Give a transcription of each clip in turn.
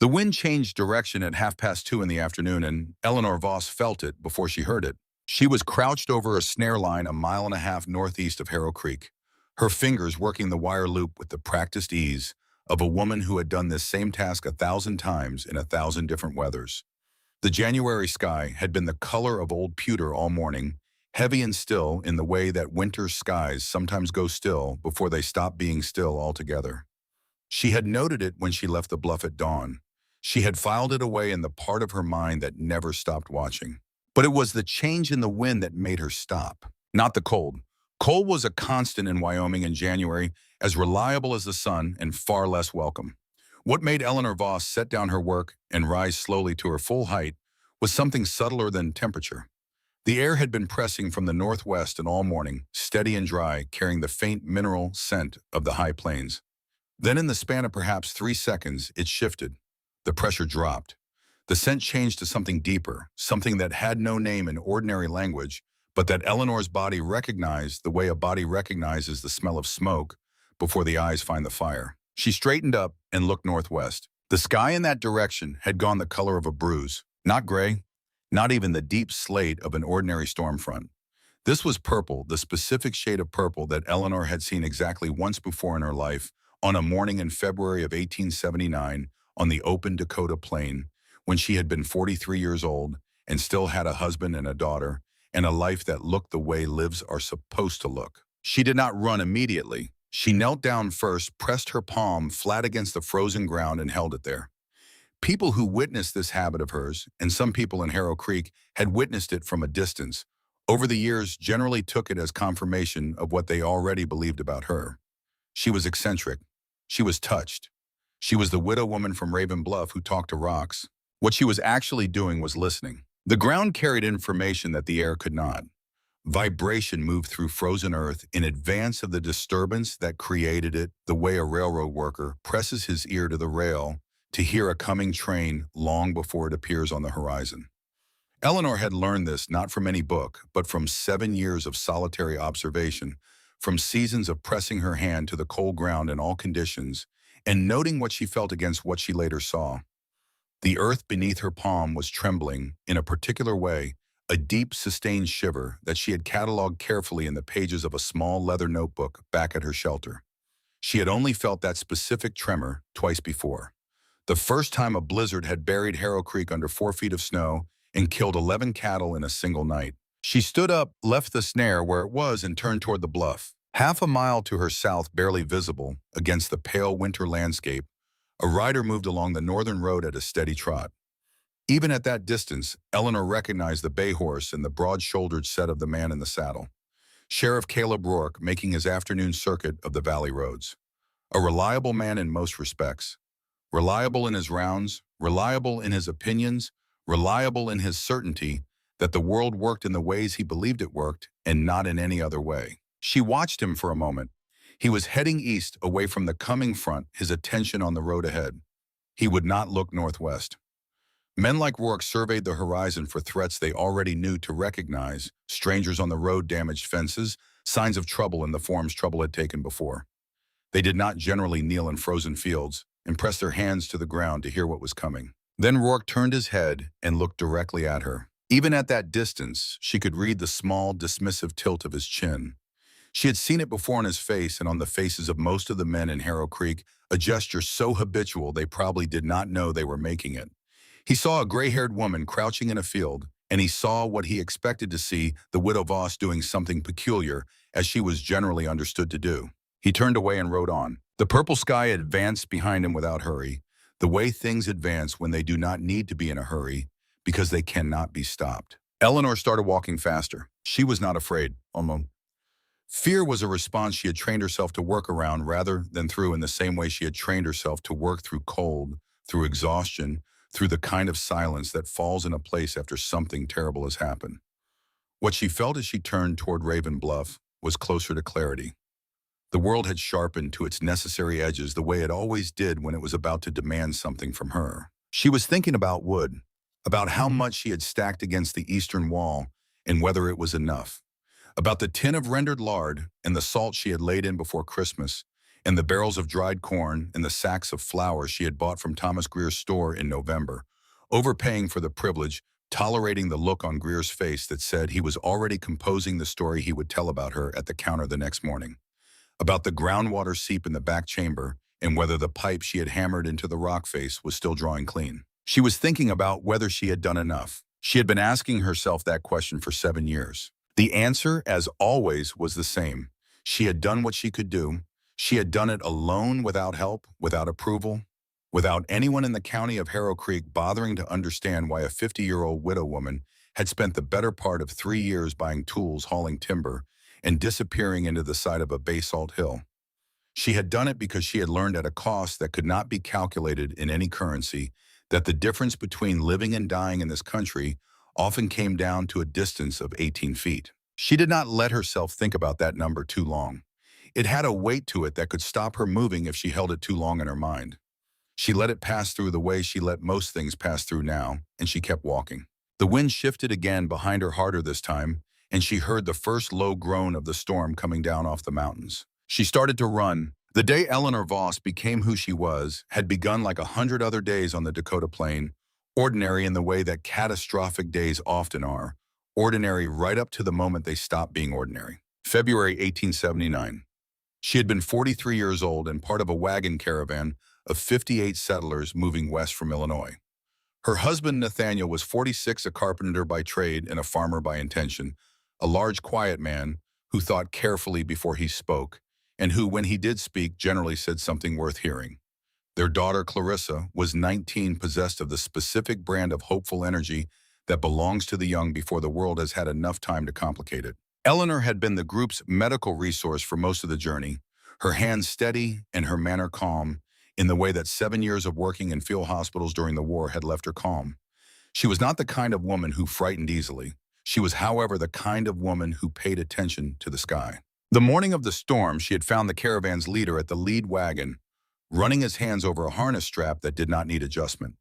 The wind changed direction at 2:30 in the afternoon, and Eleanor Voss felt it before she heard it. She was crouched over a snare line a mile and a half northeast of Harrow Creek, her fingers working the wire loop with the practiced ease of a woman who had done this same task 1,000 times in 1,000 different weathers. The January sky had been the color of old pewter all morning, heavy and still in the way that winter skies sometimes go still before they stop being still altogether. She had noted it when she left the bluff at dawn. She had filed it away in the part of her mind that never stopped watching. But it was the change in the wind that made her stop, not the cold. Cold was a constant in Wyoming in January, as reliable as the sun and far less welcome. What made Eleanor Voss set down her work and rise slowly to her full height was something subtler than temperature. The air had been pressing from the northwest and all morning, steady and dry, carrying the faint mineral scent of the high plains. Then in the span of perhaps 3 seconds, it shifted. The pressure dropped. The scent changed to something deeper, something that had no name in ordinary language, but that Eleanor's body recognized the way a body recognizes the smell of smoke before the eyes find the fire. She straightened up and looked northwest. The sky in that direction had gone the color of a bruise, not gray, not even the deep slate of an ordinary storm front. This was purple, the specific shade of purple that Eleanor had seen exactly once before in her life, on a morning in February of 1879 on the open Dakota plain, when she had been 43 years old and still had a husband and a daughter, and a life that looked the way lives are supposed to look. She did not run immediately. She knelt down first, pressed her palm flat against the frozen ground, and held it there. People who witnessed this habit of hers, and some people in Harrow Creek, had witnessed it from a distance, over the years generally took it as confirmation of what they already believed about her. She was eccentric. She was touched. She was the widow woman from Raven Bluff who talked to rocks. What she was actually doing was listening. The ground carried information that the air could not. Vibration moved through frozen earth in advance of the disturbance that created it, the way a railroad worker presses his ear to the rail to hear a coming train long before it appears on the horizon. Eleanor had learned this not from any book, but from 7 years of solitary observation, from seasons of pressing her hand to the cold ground in all conditions, and noting what she felt against what she later saw. The earth beneath her palm was trembling in a particular way, a deep, sustained shiver that she had cataloged carefully in the pages of a small leather notebook back at her shelter. She had only felt that specific tremor twice before. The first time a blizzard had buried Harrow Creek under 4 feet of snow and killed 11 cattle in a single night. She stood up, left the snare where it was, and turned toward the bluff. Half a mile to her south, barely visible against the pale winter landscape, a rider moved along the northern road at a steady trot. Even at that distance, Eleanor recognized the bay horse and the broad-shouldered set of the man in the saddle. Sheriff Caleb Rourke making his afternoon circuit of the valley roads. A reliable man in most respects. Reliable in his rounds, reliable in his opinions, reliable in his certainty that the world worked in the ways he believed it worked and not in any other way. She watched him for a moment. He was heading east away from the coming front, his attention on the road ahead. He would not look northwest. Men like Rourke surveyed the horizon for threats they already knew to recognize: strangers on the road, damaged fences, signs of trouble in the forms trouble had taken before. They did not generally kneel in frozen fields and press their hands to the ground to hear what was coming. Then Rourke turned his head and looked directly at her. Even at that distance, she could read the small, dismissive tilt of his chin. She had seen it before on his face and on the faces of most of the men in Harrow Creek, a gesture so habitual they probably did not know they were making it. He saw a gray-haired woman crouching in a field, and he saw what he expected to see, the widow Voss doing something peculiar, as she was generally understood to do. He turned away and rode on. The purple sky advanced behind him without hurry, the way things advance when they do not need to be in a hurry, because they cannot be stopped. Eleanor started walking faster. She was not afraid, almost. Fear was a response she had trained herself to work around rather than through, in the same way she had trained herself to work through cold, through exhaustion, through the kind of silence that falls in a place after something terrible has happened. What she felt as she turned toward Raven Bluff was closer to clarity. The world had sharpened to its necessary edges the way it always did when it was about to demand something from her. She was thinking about wood, about how much she had stacked against the eastern wall and whether it was enough, about the tin of rendered lard and the salt she had laid in before Christmas, and the barrels of dried corn and the sacks of flour she had bought from Thomas Greer's store in November, overpaying for the privilege, tolerating the look on Greer's face that said he was already composing the story he would tell about her at the counter the next morning, about the groundwater seep in the back chamber and whether the pipe she had hammered into the rock face was still drawing clean. She was thinking about whether she had done enough. She had been asking herself that question for 7 years. The answer, as always, was the same. She had done what she could do. She had done it alone, without help, without approval, without anyone in the county of Harrow Creek bothering to understand why a 50-year-old widow woman had spent the better part of 3 years buying tools, hauling timber, and disappearing into the side of a basalt hill. She had done it because she had learned at a cost that could not be calculated in any currency that the difference between living and dying in this country often came down to a distance of 18 feet. She did not let herself think about that number too long. It had a weight to it that could stop her moving if she held it too long in her mind. She let it pass through the way she let most things pass through now, and she kept walking. The wind shifted again behind her harder this time, and she heard the first low groan of the storm coming down off the mountains. She started to run. The day Eleanor Voss became who she was had begun like 100 other days on the Dakota Plain, ordinary in the way that catastrophic days often are, ordinary right up to the moment they stop being ordinary. February 1879. She had been 43 years old and part of a wagon caravan of 58 settlers moving west from Illinois. Her husband, Nathaniel, was 46, a carpenter by trade and a farmer by intention, a large, quiet man who thought carefully before he spoke, and who, when he did speak, generally said something worth hearing. Their daughter, Clarissa, was 19, possessed of the specific brand of hopeful energy that belongs to the young before the world has had enough time to complicate it. Eleanor had been the group's medical resource for most of the journey, her hands steady and her manner calm, in the way that 7 years of working in field hospitals during the war had left her calm. She was not the kind of woman who frightened easily. She was, however, the kind of woman who paid attention to the sky. The morning of the storm, she had found the caravan's leader at the lead wagon, running his hands over a harness strap that did not need adjustment.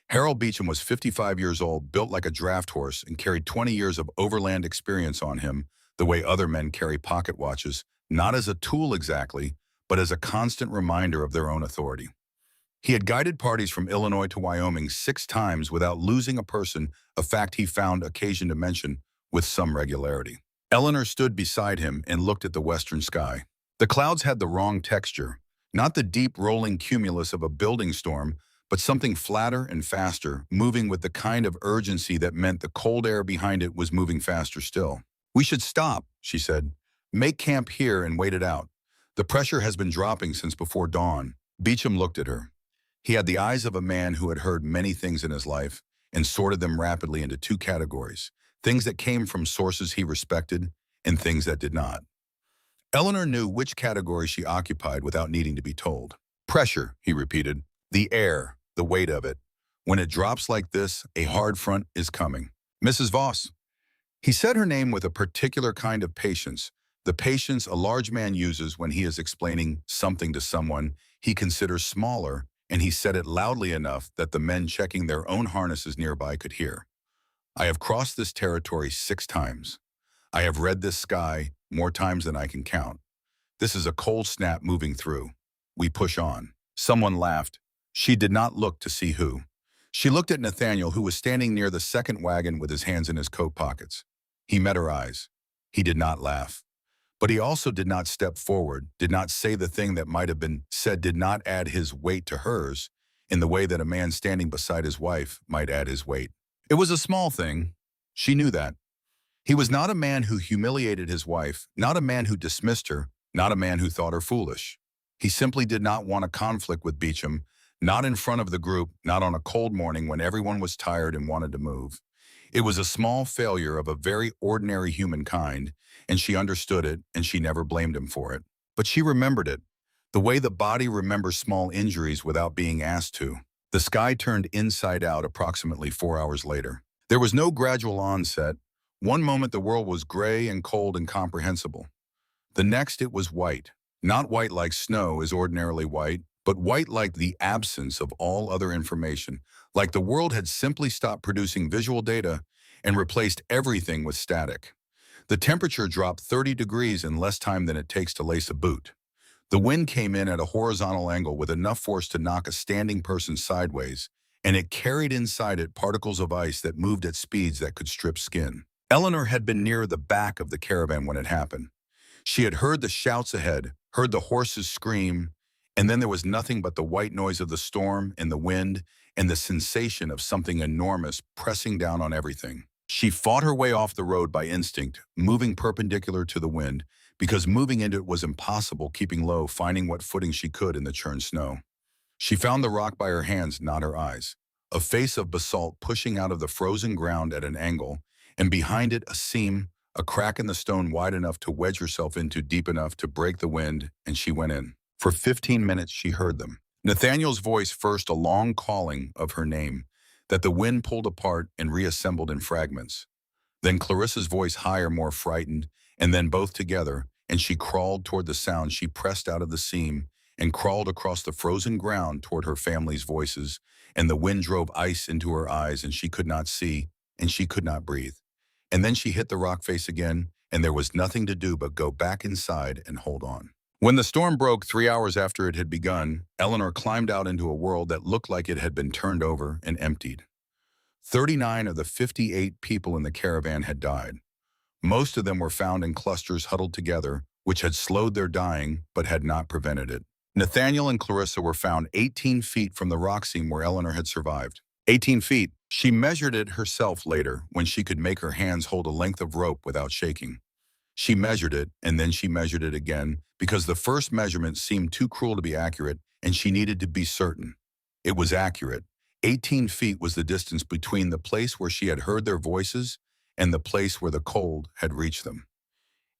Harold Beecham was 55 years old, built like a draft horse, and carried 20 years of overland experience on him, the way other men carry pocket watches, not as a tool exactly, but as a constant reminder of their own authority. He had guided parties from Illinois to Wyoming 6 times without losing a person, a fact he found occasion to mention with some regularity. Eleanor stood beside him and looked at the western sky. The clouds had the wrong texture, not the deep rolling cumulus of a building storm, but something flatter and faster, moving with the kind of urgency that meant the cold air behind it was moving faster still. "We should stop," she said. "Make camp here and wait it out. The pressure has been dropping since before dawn." Beecham looked at her. He had the eyes of a man who had heard many things in his life and sorted them rapidly into 2 categories: things that came from sources he respected and things that did not. Eleanor knew which category she occupied without needing to be told. "Pressure," he repeated. "The air, the weight of it. When it drops like this, a hard front is coming. Mrs. Voss." He said her name with a particular kind of patience, the patience a large man uses when he is explaining something to someone he considers smaller, and he said it loudly enough that the men checking their own harnesses nearby could hear. "I have crossed this territory 6 times. I have read this sky more times than I can count. This is a cold snap moving through. We push on." Someone laughed. She did not look to see who. She looked at Nathaniel, who was standing near the second wagon with his hands in his coat pockets. He met her eyes. He did not laugh. But he also did not step forward, did not say the thing that might have been said, did not add his weight to hers in the way that a man standing beside his wife might add his weight. It was a small thing. She knew that. He was not a man who humiliated his wife, not a man who dismissed her, not a man who thought her foolish. He simply did not want a conflict with Beecham, not in front of the group, not on a cold morning when everyone was tired and wanted to move. It was a small failure of a very ordinary human kind, and she understood it, and she never blamed him for it. But she remembered it, the way the body remembers small injuries without being asked to. The sky turned inside out approximately 4 hours later. There was no gradual onset. One moment the world was gray and cold and incomprehensible. The next it was white. Not white like snow is ordinarily white, but white like the absence of all other information, like the world had simply stopped producing visual data and replaced everything with static. The temperature dropped 30 degrees in less time than it takes to lace a boot. The wind came in at a horizontal angle with enough force to knock a standing person sideways, and it carried inside it particles of ice that moved at speeds that could strip skin. Eleanor had been near the back of the caravan when it happened. She had heard the shouts ahead, heard the horses scream, and then there was nothing but the white noise of the storm and the wind and the sensation of something enormous pressing down on everything. She fought her way off the road by instinct, moving perpendicular to the wind, because moving into it was impossible, keeping low, finding what footing she could in the churned snow. She found the rock by her hands, not her eyes. A face of basalt pushing out of the frozen ground at an angle, and behind it a seam, a crack in the stone wide enough to wedge herself into, deep enough to break the wind, and she went in. For 15 minutes she heard them. Nathaniel's voice first, a long calling of her name, that the wind pulled apart and reassembled in fragments. Then Clarissa's voice higher, more frightened, and then both together, and she crawled toward the sound. She pressed out of the seam and crawled across the frozen ground toward her family's voices, and the wind drove ice into her eyes, and she could not see, and she could not breathe. And then she hit the rock face again, and there was nothing to do but go back inside and hold on. When the storm broke 3 hours after it had begun, Eleanor climbed out into a world that looked like it had been turned over and emptied. 39 of the 58 people in the caravan had died. Most of them were found in clusters huddled together, which had slowed their dying but had not prevented it. Nathaniel and Clarissa were found 18 feet from the rock seam where Eleanor had survived. 18 feet. She measured it herself later when she could make her hands hold a length of rope without shaking. She measured it, and then she measured it again, because the first measurement seemed too cruel to be accurate, and she needed to be certain. It was accurate. 18 feet was the distance between the place where she had heard their voices and the place where the cold had reached them.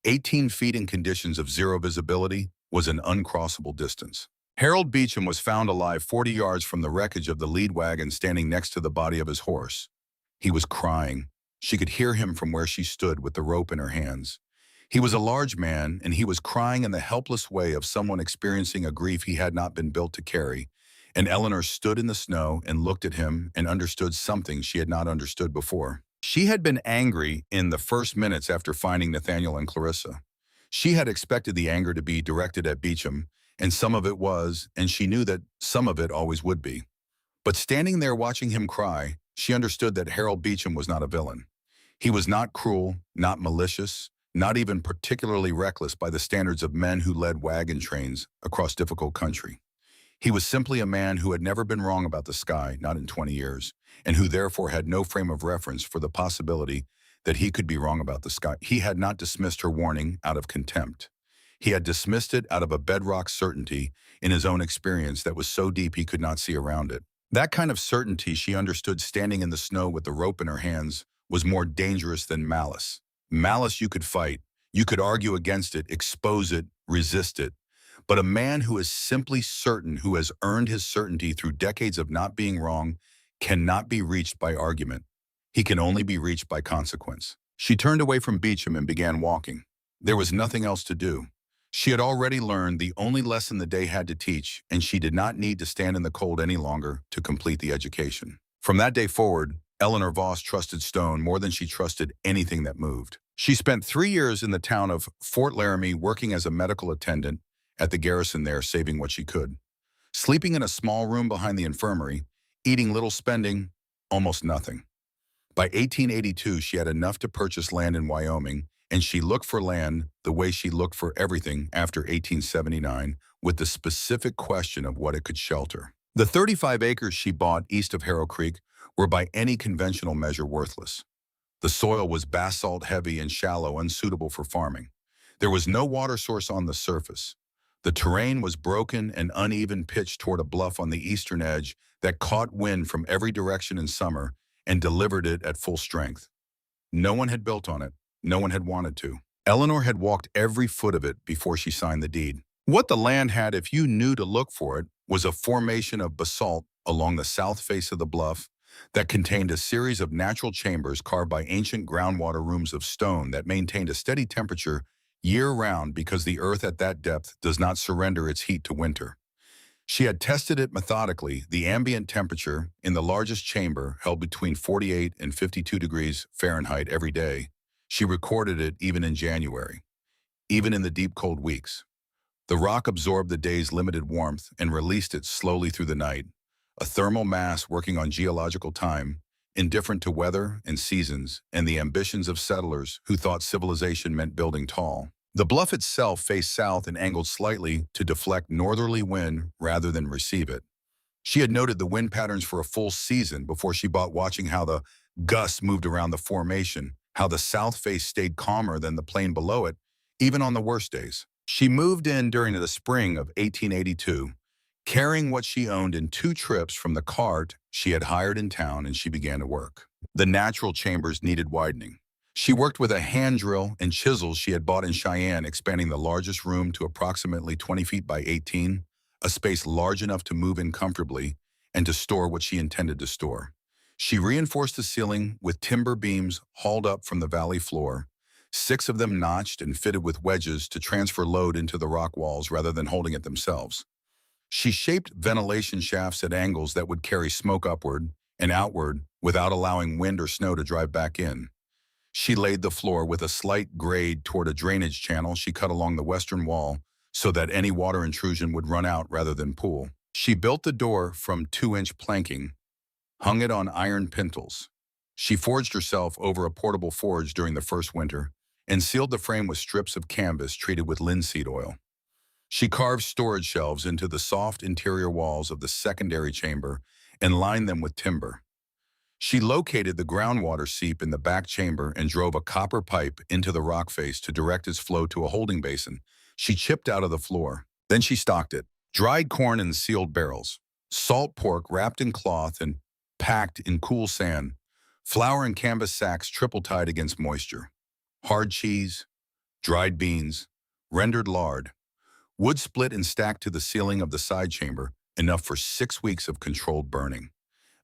18 feet in conditions of zero visibility was an uncrossable distance. Harold Beecham was found alive 40 yards from the wreckage of the lead wagon, standing next to the body of his horse. He was crying. She could hear him from where she stood with the rope in her hands. He was a large man, and he was crying in the helpless way of someone experiencing a grief he had not been built to carry. And Eleanor stood in the snow and looked at him and understood something she had not understood before. She had been angry in the first minutes after finding Nathaniel and Clarissa. She had expected the anger to be directed at Beecham, and some of it was, and she knew that some of it always would be. But standing there watching him cry, she understood that Harold Beecham was not a villain. He was not cruel, not malicious, not even particularly reckless by the standards of men who led wagon trains across difficult country. He was simply a man who had never been wrong about the sky, not in 20 years, and who therefore had no frame of reference for the possibility that he could be wrong about the sky. He had not dismissed her warning out of contempt. He had dismissed it out of a bedrock certainty in his own experience that was so deep he could not see around it. That kind of certainty, she understood, standing in the snow with the rope in her hands, was more dangerous than malice. Malice you could fight. You could argue against it, expose it, resist it. But a man who is simply certain, who has earned his certainty through decades of not being wrong, cannot be reached by argument. He can only be reached by consequence. She turned away from Beecham and began walking. There was nothing else to do. She had already learned the only lesson the day had to teach, and she did not need to stand in the cold any longer to complete the education. From that day forward, Eleanor Voss trusted stone more than she trusted anything that moved. She spent 3 years in the town of Fort Laramie working as a medical attendant at the garrison there, saving what she could. Sleeping in a small room behind the infirmary, eating little, spending almost nothing. By 1882, she had enough to purchase land in Wyoming, and she looked for land the way she looked for everything after 1879, with the specific question of what it could shelter. The 35 acres she bought east of Harrow Creek were by any conventional measure worthless. The soil was basalt heavy and shallow, unsuitable for farming. There was no water source on the surface. The terrain was broken and uneven, pitched toward a bluff on the eastern edge that caught wind from every direction in summer and delivered it at full strength. No one had built on it. No one had wanted to. Eleanor had walked every foot of it before she signed the deed. What the land had, if you knew to look for it, was a formation of basalt along the south face of the bluff that contained a series of natural chambers carved by ancient groundwater rooms of stone that maintained a steady temperature year-round because the earth at that depth does not surrender its heat to winter. She had tested it methodically. The ambient temperature in the largest chamber held between 48 and 52 degrees Fahrenheit every day. She recorded it even in January, even in the deep cold weeks. The rock absorbed the day's limited warmth and released it slowly through the night, a thermal mass working on geological time, indifferent to weather and seasons and the ambitions of settlers who thought civilization meant building tall. The bluff itself faced south and angled slightly to deflect northerly wind rather than receive it. She had noted the wind patterns for a full season before she bought watching how the gusts moved around the formation, how the south face stayed calmer than the plain below it, even on the worst days. She moved in during the spring of 1882, carrying what she owned in 2 trips from the cart she had hired in town, and she began to work. The natural chambers needed widening. She worked with a hand drill and chisels she had bought in Cheyenne, expanding the largest room to approximately 20 feet by 18, a space large enough to move in comfortably and to store what she intended to store. She reinforced the ceiling with timber beams hauled up from the valley floor, 6 of them notched and fitted with wedges to transfer load into the rock walls rather than holding it themselves. She shaped ventilation shafts at angles that would carry smoke upward and outward without allowing wind or snow to drive back in. She laid the floor with a slight grade toward a drainage channel she cut along the western wall so that any water intrusion would run out rather than pool. She built the door from 2-inch planking, hung it on iron pintles. She forged herself over a portable forge during the first winter and sealed the frame with strips of canvas treated with linseed oil. She carved storage shelves into the soft interior walls of the secondary chamber and lined them with timber. She located the groundwater seep in the back chamber and drove a copper pipe into the rock face to direct its flow to a holding basin she chipped out of the floor. Then she stocked it. Dried corn in sealed barrels, salt pork wrapped in cloth and packed in cool sand, flour in canvas sacks triple-tied against moisture, hard cheese, dried beans, rendered lard, wood split and stacked to the ceiling of the side chamber, enough for 6 weeks of controlled burning.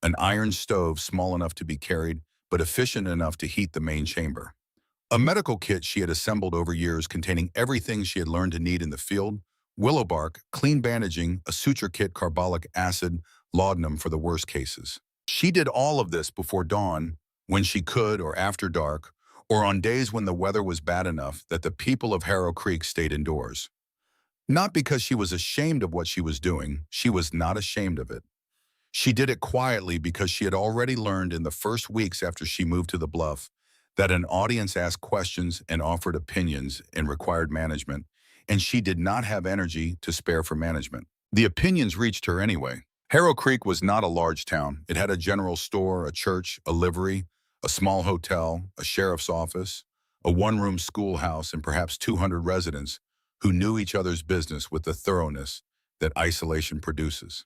An iron stove small enough to be carried, but efficient enough to heat the main chamber. A medical kit she had assembled over years containing everything she had learned to need in the field: willow bark, clean bandaging, a suture kit, carbolic acid, laudanum for the worst cases. She did all of this before dawn, when she could, or after dark, or on days when the weather was bad enough that the people of Harrow Creek stayed indoors. Not because she was ashamed of what she was doing. She was not ashamed of it. She did it quietly because she had already learned in the first weeks after she moved to the bluff that an audience asked questions and offered opinions and required management, and she did not have energy to spare for management. The opinions reached her anyway. Harrow Creek was not a large town. It had a general store, a church, a livery, a small hotel, a sheriff's office, a one-room schoolhouse, and perhaps 200 residents who knew each other's business with the thoroughness that isolation produces.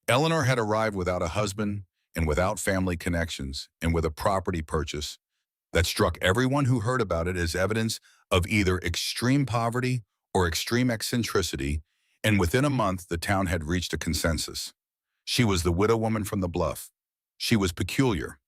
Eleanor had arrived without a husband and without family connections and with a property purchase that struck everyone who heard about it as evidence of either extreme poverty or extreme eccentricity, and within a month the town had reached a consensus. She was the widow woman from the bluff. She was peculiar.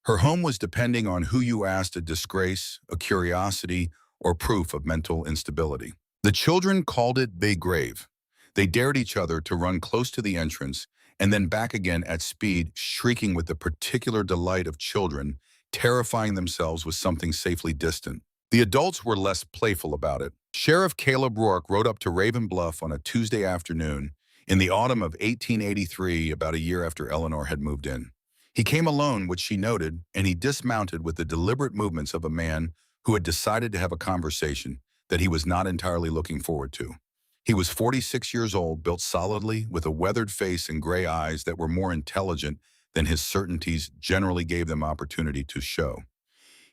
Her home was depending on who you asked a disgrace, a curiosity, or proof of mental instability. The children called it the grave. They dared each other to run close to the entrance and then back again at speed, shrieking with the particular delight of children, terrifying themselves with something safely distant. The adults were less playful about it. Sheriff Caleb Rourke rode up to Raven Bluff on a Tuesday afternoon in the autumn of 1883, about a year after Eleanor had moved in. He came alone, which she noted, and he dismounted with the deliberate movements of a man who had decided to have a conversation that he was not entirely looking forward to. He was 46 years old, built solidly, with a weathered face and gray eyes that were more intelligent than his certainties generally gave them opportunity to show.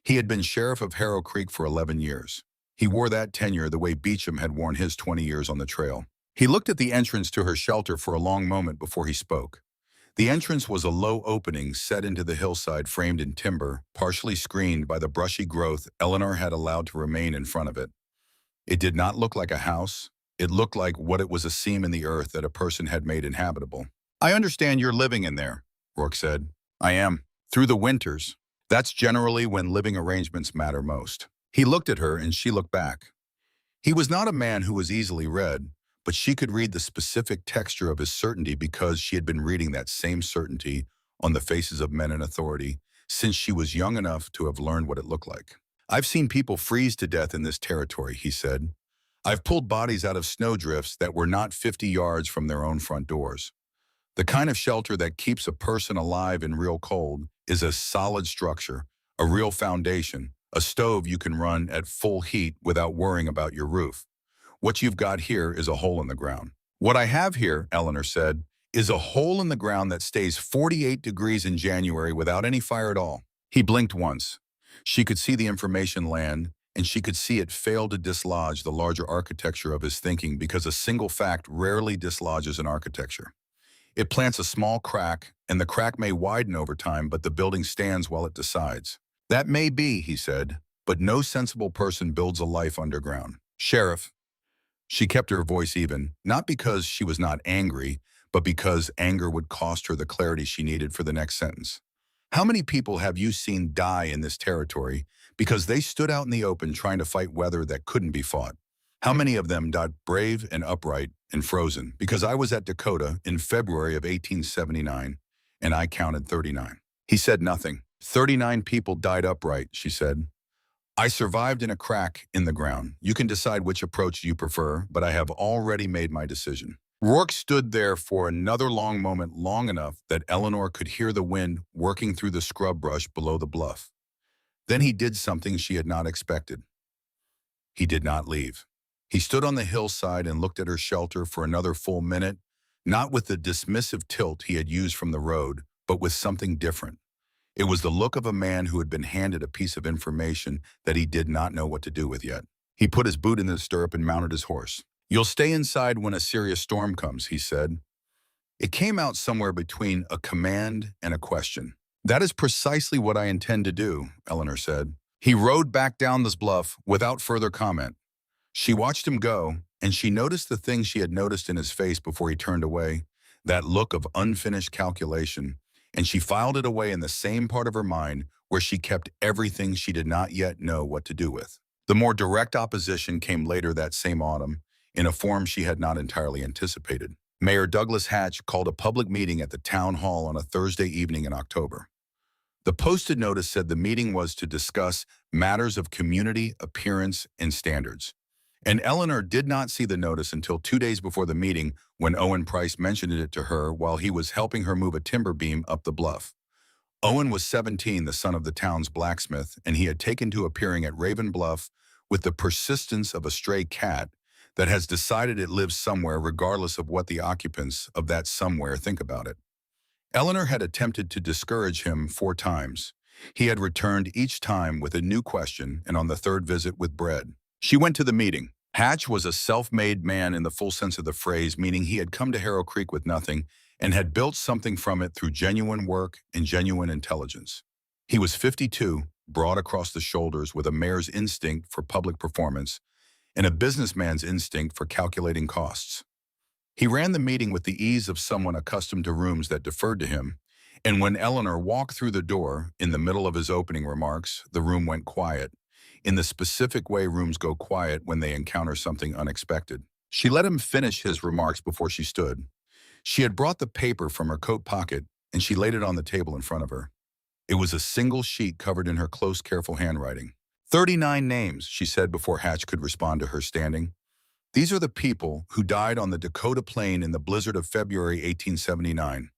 He had been sheriff of Harrow Creek for 11 years. He wore that tenure the way Beecham had worn his 20 years on the trail. He looked at the entrance to her shelter for a long moment before he spoke. The entrance was a low opening set into the hillside, framed in timber, partially screened by the brushy growth Eleanor had allowed to remain in front of it. It did not look like a house. It looked like what it was, a seam in the earth that a person had made inhabitable. "I understand you're living in there," Rourke said. "I am. Through the winters. That's generally when living arrangements matter most." He looked at her and she looked back. He was not a man who was easily read, but she could read the specific texture of his certainty because she had been reading that same certainty on the faces of men in authority since she was young enough to have learned what it looked like. "I've seen people freeze to death in this territory," he said. I've pulled bodies out of snowdrifts that were not 50 yards from their own front doors. The kind of shelter that keeps a person alive in real cold is a solid structure, a real foundation, a stove you can run at full heat without worrying about your roof. What you've got here is a hole in the ground. What I have here, Eleanor said, is a hole in the ground that stays 48 degrees in January without any fire at all. He blinked once. She could see the information land, and she could see it fail to dislodge the larger architecture of his thinking because a single fact rarely dislodges an architecture. It plants a small crack, and the crack may widen over time, but the building stands while it decides. That may be, he said, but no sensible person builds a life underground. Sheriff, she kept her voice even, not because she was not angry, but because anger would cost her the clarity she needed for the next sentence. How many people have you seen die in this territory because they stood out in the open trying to fight weather that couldn't be fought? How many of them died brave and upright and frozen? Because I was at Dakota in February of 1879, and I counted 39. He said nothing. 39 people died upright, she said. I survived in a crack in the ground. You can decide which approach you prefer, but I have already made my decision. Rourke stood there for another long moment, long enough that Eleanor could hear the wind working through the scrub brush below the bluff. Then he did something she had not expected. He did not leave. He stood on the hillside and looked at her shelter for another full minute, not with the dismissive tilt he had used from the road, but with something different. It was the look of a man who had been handed a piece of information that he did not know what to do with yet. He put his boot in the stirrup and mounted his horse. You'll stay inside when a serious storm comes, he said. It came out somewhere between a command and a question. That is precisely what I intend to do, Eleanor said. He rode back down this bluff without further comment. She watched him go, and she noticed the thing she had noticed in his face before he turned away, that look of unfinished calculation, and she filed it away in the same part of her mind where she kept everything she did not yet know what to do with. The more direct opposition came later that same autumn, in a form she had not entirely anticipated. Mayor Douglas Hatch called a public meeting at the town hall on a Thursday evening in October. The posted notice said the meeting was to discuss matters of community appearance and standards. And Eleanor did not see the notice until 2 days before the meeting when Owen Price mentioned it to her while he was helping her move a timber beam up the bluff. Owen was 17, the son of the town's blacksmith, and he had taken to appearing at Raven Bluff with the persistence of a stray cat that has decided it lives somewhere regardless of what the occupants of that somewhere think about it. Eleanor had attempted to discourage him 4 times. He had returned each time with a new question and on the third visit with bread. She went to the meeting. Hatch was a self-made man in the full sense of the phrase, meaning he had come to Harrow Creek with nothing and had built something from it through genuine work and genuine intelligence. He was 52, broad across the shoulders with a mayor's instinct for public performance and a businessman's instinct for calculating costs. He ran the meeting with the ease of someone accustomed to rooms that deferred to him, and when Eleanor walked through the door, in the middle of his opening remarks, the room went quiet, in the specific way rooms go quiet when they encounter something unexpected. She let him finish his remarks before she stood. She had brought the paper from her coat pocket, and she laid it on the table in front of her. It was a single sheet covered in her close, careful handwriting. 39 names, she said before Hatch could respond to her standing. These are the people who died on the Dakota Plain in the blizzard of February 1879.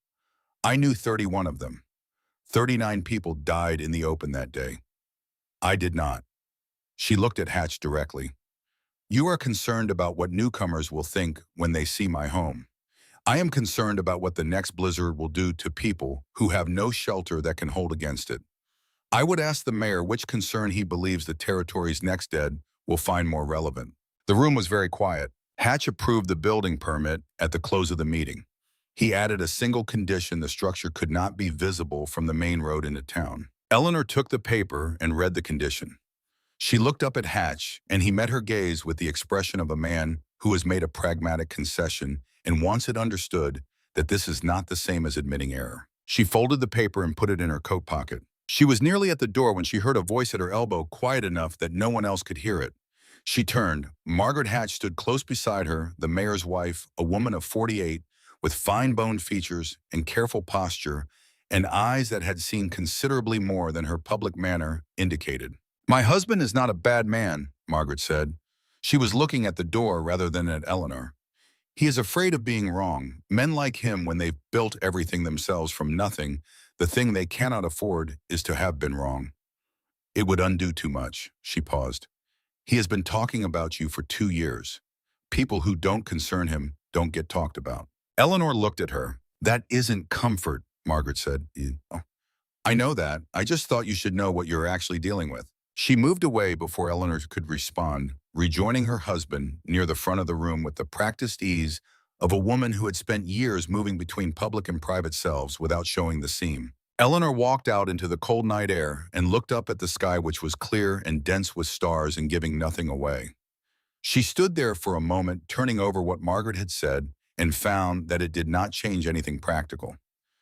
I knew 31 of them. 39 people died in the open that day. I did not. She looked at Hatch directly. You are concerned about what newcomers will think when they see my home. I am concerned about what the next blizzard will do to people who have no shelter that can hold against it. I would ask the mayor which concern he believes the territory's next dead will find more relevant. The room was very quiet. Hatch approved the building permit at the close of the meeting. He added a single condition: the structure could not be visible from the main road into town. Eleanor took the paper and read the condition. She looked up at Hatch, and he met her gaze with the expression of a man who has made a pragmatic concession and wants it understood that this is not the same as admitting error. She folded the paper and put it in her coat pocket. She was nearly at the door when she heard a voice at her elbow, quiet enough that no one else could hear it. She turned. Margaret Hatch stood close beside her, the mayor's wife, a woman of 48, with fine-boned features and careful posture, and eyes that had seen considerably more than her public manner indicated. My husband is not a bad man, Margaret said. She was looking at the door rather than at Eleanor. He is afraid of being wrong. Men like him, when they've built everything themselves from nothing, the thing they cannot afford is to have been wrong. It would undo too much. She paused. He has been talking about you for 2 years. People who don't concern him don't get talked about. Eleanor looked at her. That isn't comfort, Margaret said. "Oh, I know that. I just thought you should know what you're actually dealing with." She moved away before Eleanor could respond, rejoining her husband near the front of the room with the practiced ease of a woman who had spent years moving between public and private selves without showing the seam. Eleanor walked out into the cold night air and looked up at the sky, which was clear and dense with stars and giving nothing away. She stood there for a moment, turning over what Margaret had said, and found that it did not change anything practical.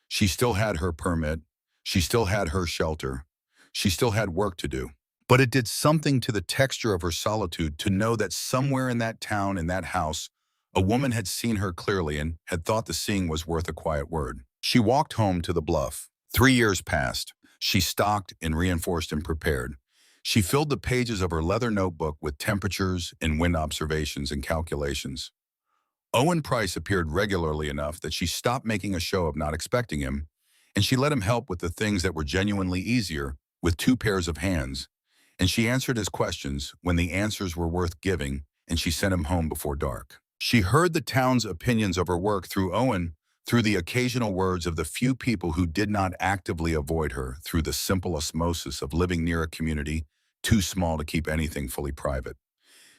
She still had her permit. She still had her shelter. She still had work to do. But it did something to the texture of her solitude to know that somewhere in that town, in that house, a woman had seen her clearly and had thought the seeing was worth a quiet word. She walked home to the bluff. 3 years passed. She stocked and reinforced and prepared. She filled the pages of her leather notebook with temperatures and wind observations and calculations. Owen Price appeared regularly enough that she stopped making a show of not expecting him, and she let him help with the things that were genuinely easier with 2 pairs of hands, and she answered his questions when the answers were worth giving, and she sent him home before dark. She heard the town's opinions of her work through Owen, through the occasional words of the few people who did not actively avoid her, through the simple osmosis of living near a community too small to keep anything fully private.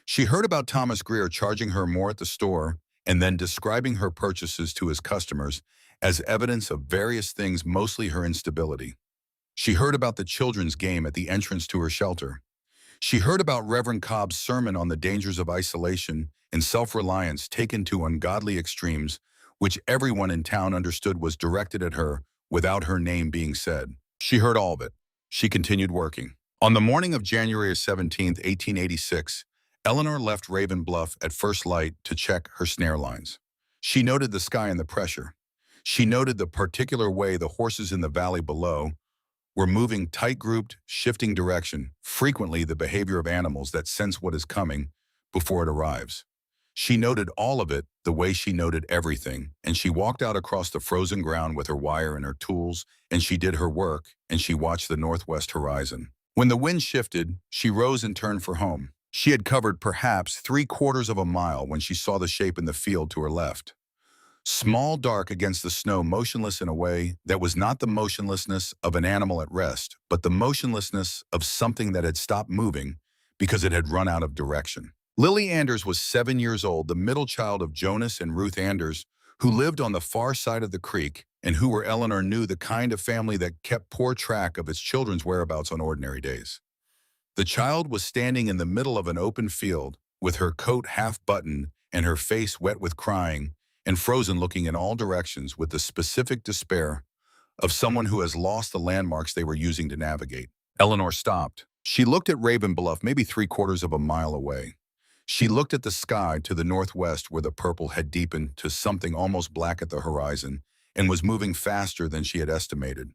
She heard about Thomas Greer charging her more at the store and then describing her purchases to his customers as evidence of various things, mostly her instability. She heard about the children's game at the entrance to her shelter. She heard about Reverend Cobb's sermon on the dangers of isolation and self-reliance taken to ungodly extremes, which everyone in town understood was directed at her without her name being said. She heard all of it. She continued working. On the morning of January 17, 1886, Eleanor left Raven Bluff at first light to check her snare lines. She noted the sky and the pressure. She noted the particular way the horses in the valley below were moving tight-grouped, shifting direction, frequently the behavior of animals that sense what is coming before it arrives. She noted all of it the way she noted everything, and she walked out across the frozen ground with her wire and her tools, and she did her work, and she watched the northwest horizon. When the wind shifted, she rose and turned for home. She had covered perhaps 3/4 of a mile when she saw the shape in the field to her left. Small, dark against the snow, motionless in a way that was not the motionlessness of an animal at rest, but the motionlessness of something that had stopped moving because it had run out of direction. Lily Anders was 7 years old, the middle child of Jonas and Ruth Anders, who lived on the far side of the creek and who, where Eleanor knew, the kind of family that kept poor track of its children's whereabouts on ordinary days. The child was standing in the middle of an open field, with her coat half buttoned and her face wet with crying, and frozen, looking in all directions with the specific despair of someone who has lost the landmarks they were using to navigate. Eleanor stopped. She looked at Raven Bluff, maybe 3/4 of a mile away. She looked at the sky to the northwest, where the purple had deepened to something almost black at the horizon and was moving faster than she had estimated.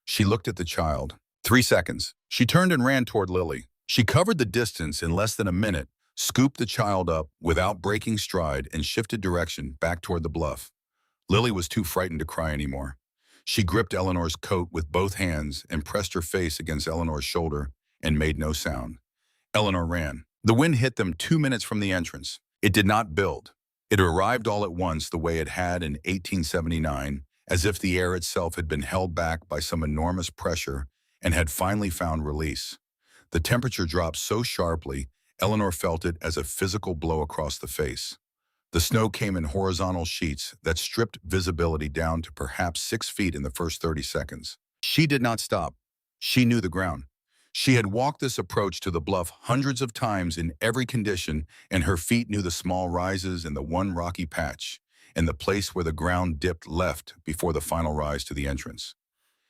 She looked at the child. 3 seconds. She turned and ran toward Lily. She covered the distance in less than a minute, scooped the child up without breaking stride, and shifted direction back toward the bluff. Lily was too frightened to cry anymore. She gripped Eleanor's coat with both hands and pressed her face against Eleanor's shoulder and made no sound. Eleanor ran. The wind hit them 2 minutes from the entrance. It did not build. It arrived all at once the way it had in 1879, as if the air itself had been held back by some enormous pressure and had finally found release. The temperature dropped so sharply, Eleanor felt it as a physical blow across the face. The snow came in horizontal sheets that stripped visibility down to perhaps 6 feet in the first 30 seconds. She did not stop. She knew the ground. She had walked this approach to the bluff hundreds of times in every condition, and her feet knew the small rises and the one rocky patch, and the place where the ground dipped left before the final rise to the entrance.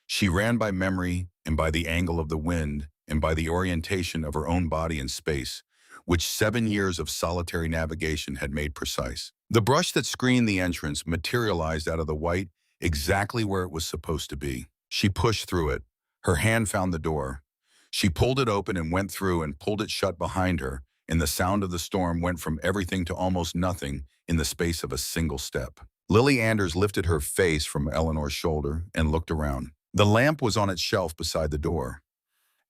She ran by memory and by the angle of the wind and by the orientation of her own body in space, which 7 years of solitary navigation had made precise. The brush that screened the entrance materialized out of the white exactly where it was supposed to be. She pushed through it. Her hand found the door. She pulled it open and went through and pulled it shut behind her, and the sound of the storm went from everything to almost nothing in the space of a single step. Lily Anders lifted her face from Eleanor's shoulder and looked around. The lamp was on its shelf beside the door.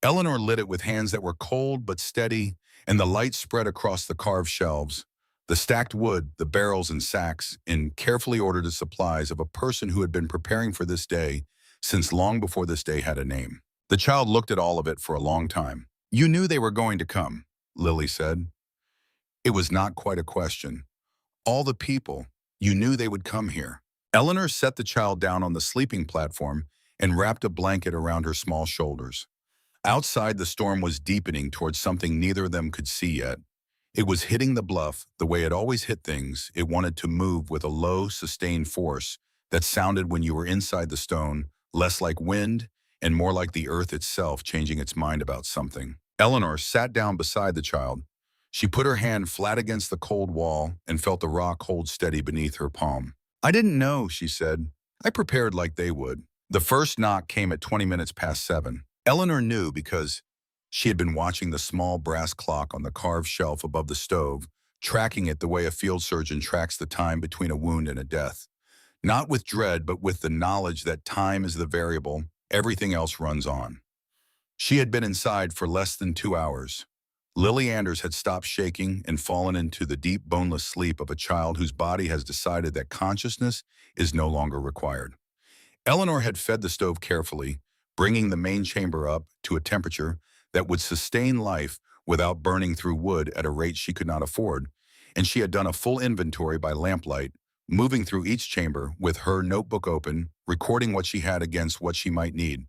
Eleanor lit it with hands that were cold but steady, and the light spread across the carved shelves, the stacked wood, the barrels and sacks, in carefully ordered supplies of a person who had been preparing for this day since long before this day had a name. The child looked at all of it for a long time. "You knew they were going to come," Lily said. It was not quite a question. "All the people, you knew they would come here." Eleanor set the child down on the sleeping platform and wrapped a blanket around her small shoulders. Outside, the storm was deepening towards something neither of them could see yet. It was hitting the bluff the way it always hit things. It wanted to move with a low, sustained force that sounded when you were inside the stone, less like wind and more like the earth itself changing its mind about something. Eleanor sat down beside the child. She put her hand flat against the cold wall and felt the rock hold steady beneath her palm. "I didn't know," she said. "I prepared like they would." The first knock came at 20 minutes past 7. Eleanor knew because she had been watching the small brass clock on the carved shelf above the stove, tracking it the way a field surgeon tracks the time between a wound and a death. Not with dread, but with the knowledge that time is the variable, everything else runs on. She had been inside for less than 2 hours. Lily Anders had stopped shaking and fallen into the deep, boneless sleep of a child whose body has decided that consciousness is no longer required. Eleanor had fed the stove carefully, bringing the main chamber up to a temperature that would sustain life without burning through wood at a rate she could not afford, and she had done a full inventory by lamplight, moving through each chamber with her notebook open, recording what she had against what she might need,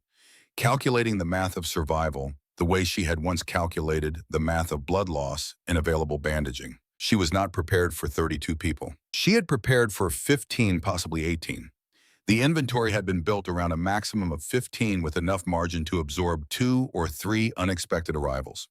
calculating the math of survival the way she had once calculated the math of blood loss and available bandaging. She was not prepared for 32 people. She had prepared for 15, possibly 18. The inventory had been built around a maximum of 15 with enough margin to absorb 2 or 3 unexpected arrivals.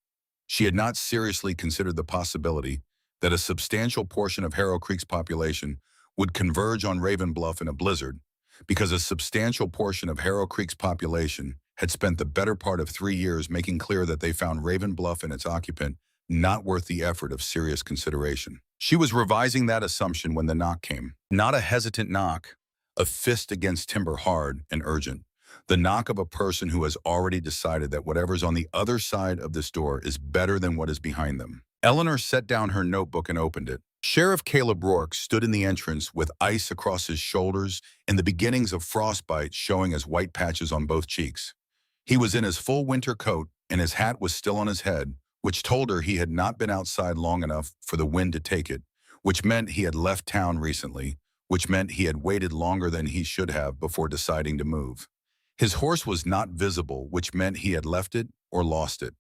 She had not seriously considered the possibility that a substantial portion of Harrow Creek's population would converge on Raven Bluff in a blizzard, because a substantial portion of Harrow Creek's population had spent the better part of 3 years making clear that they found Raven Bluff and its occupant not worth the effort of serious consideration. She was revising that assumption when the knock came. Not a hesitant knock, a fist against timber, hard and urgent. The knock of a person who has already decided that whatever's on the other side of this door is better than what is behind them. Eleanor set down her notebook and opened it. Sheriff Caleb Rourke stood in the entrance with ice across his shoulders and the beginnings of frostbite showing as white patches on both cheeks. He was in his full winter coat and his hat was still on his head, which told her he had not been outside long enough for the wind to take it, which meant he had left town recently, which meant he had waited longer than he should have before deciding to move. His horse was not visible, which meant he had left it or lost it.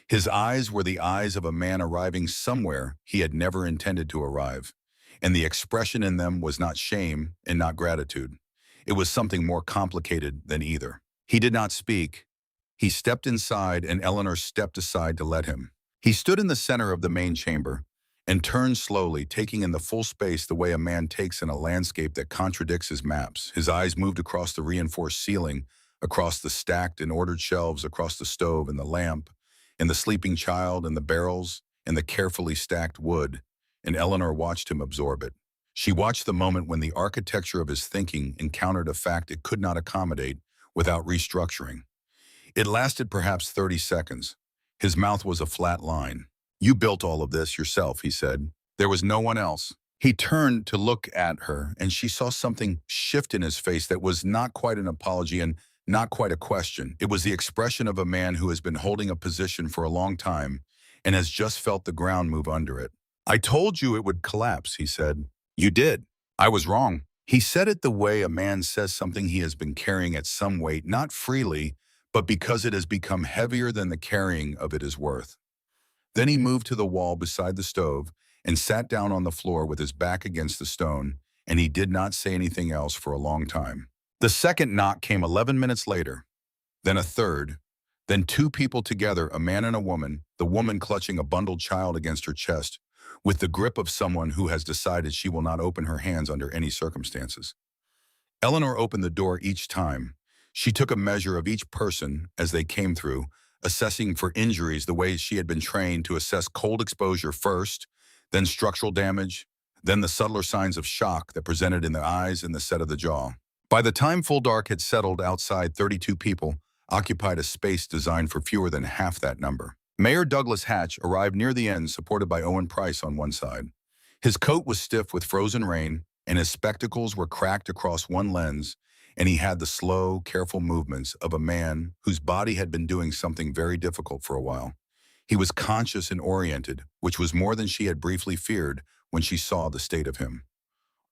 His eyes were the eyes of a man arriving somewhere he had never intended to arrive, and the expression in them was not shame and not gratitude. It was something more complicated than either. He did not speak. He stepped inside, and Eleanor stepped aside to let him. He stood in the center of the main chamber and turned slowly, taking in the full space the way a man takes in a landscape that contradicts his maps. His eyes moved across the reinforced ceiling, across the stacked and ordered shelves, across the stove and the lamp, and the sleeping child and the barrels and the carefully stacked wood, and Eleanor watched him absorb it. She watched the moment when the architecture of his thinking encountered a fact it could not accommodate without restructuring. It lasted perhaps 30 seconds. His mouth was a flat line. "You built all of this yourself," he said. "There was no one else." He turned to look at her, and she saw something shift in his face that was not quite an apology and not quite a question. It was the expression of a man who has been holding a position for a long time and has just felt the ground move under it. "I told you it would collapse," he said. "You did. I was wrong." He said it the way a man says something he has been carrying at some weight, not freely, but because it has become heavier than the carrying of it is worth. Then he moved to the wall beside the stove and sat down on the floor with his back against the stone, and he did not say anything else for a long time. The second knock came 11 minutes later, then a third, then 2 people together, a man and a woman, the woman clutching a bundled child against her chest, with the grip of someone who has decided she will not open her hands under any circumstances. Eleanor opened the door each time. She took a measure of each person as they came through, assessing for injuries the way she had been trained to assess cold exposure first, then structural damage, then the subtler signs of shock that presented in the eyes and the set of the jaw. By the time full dark had settled outside, 32 people occupied a space designed for fewer than half that number. Mayor Douglas Hatch arrived near the end, supported by Owen Price on one side. His coat was stiff with frozen rain, and his spectacles were cracked across one lens, and he had the slow, careful movements of a man whose body had been doing something very difficult for a while. He was conscious and oriented, which was more than she had briefly feared when she saw the state of him.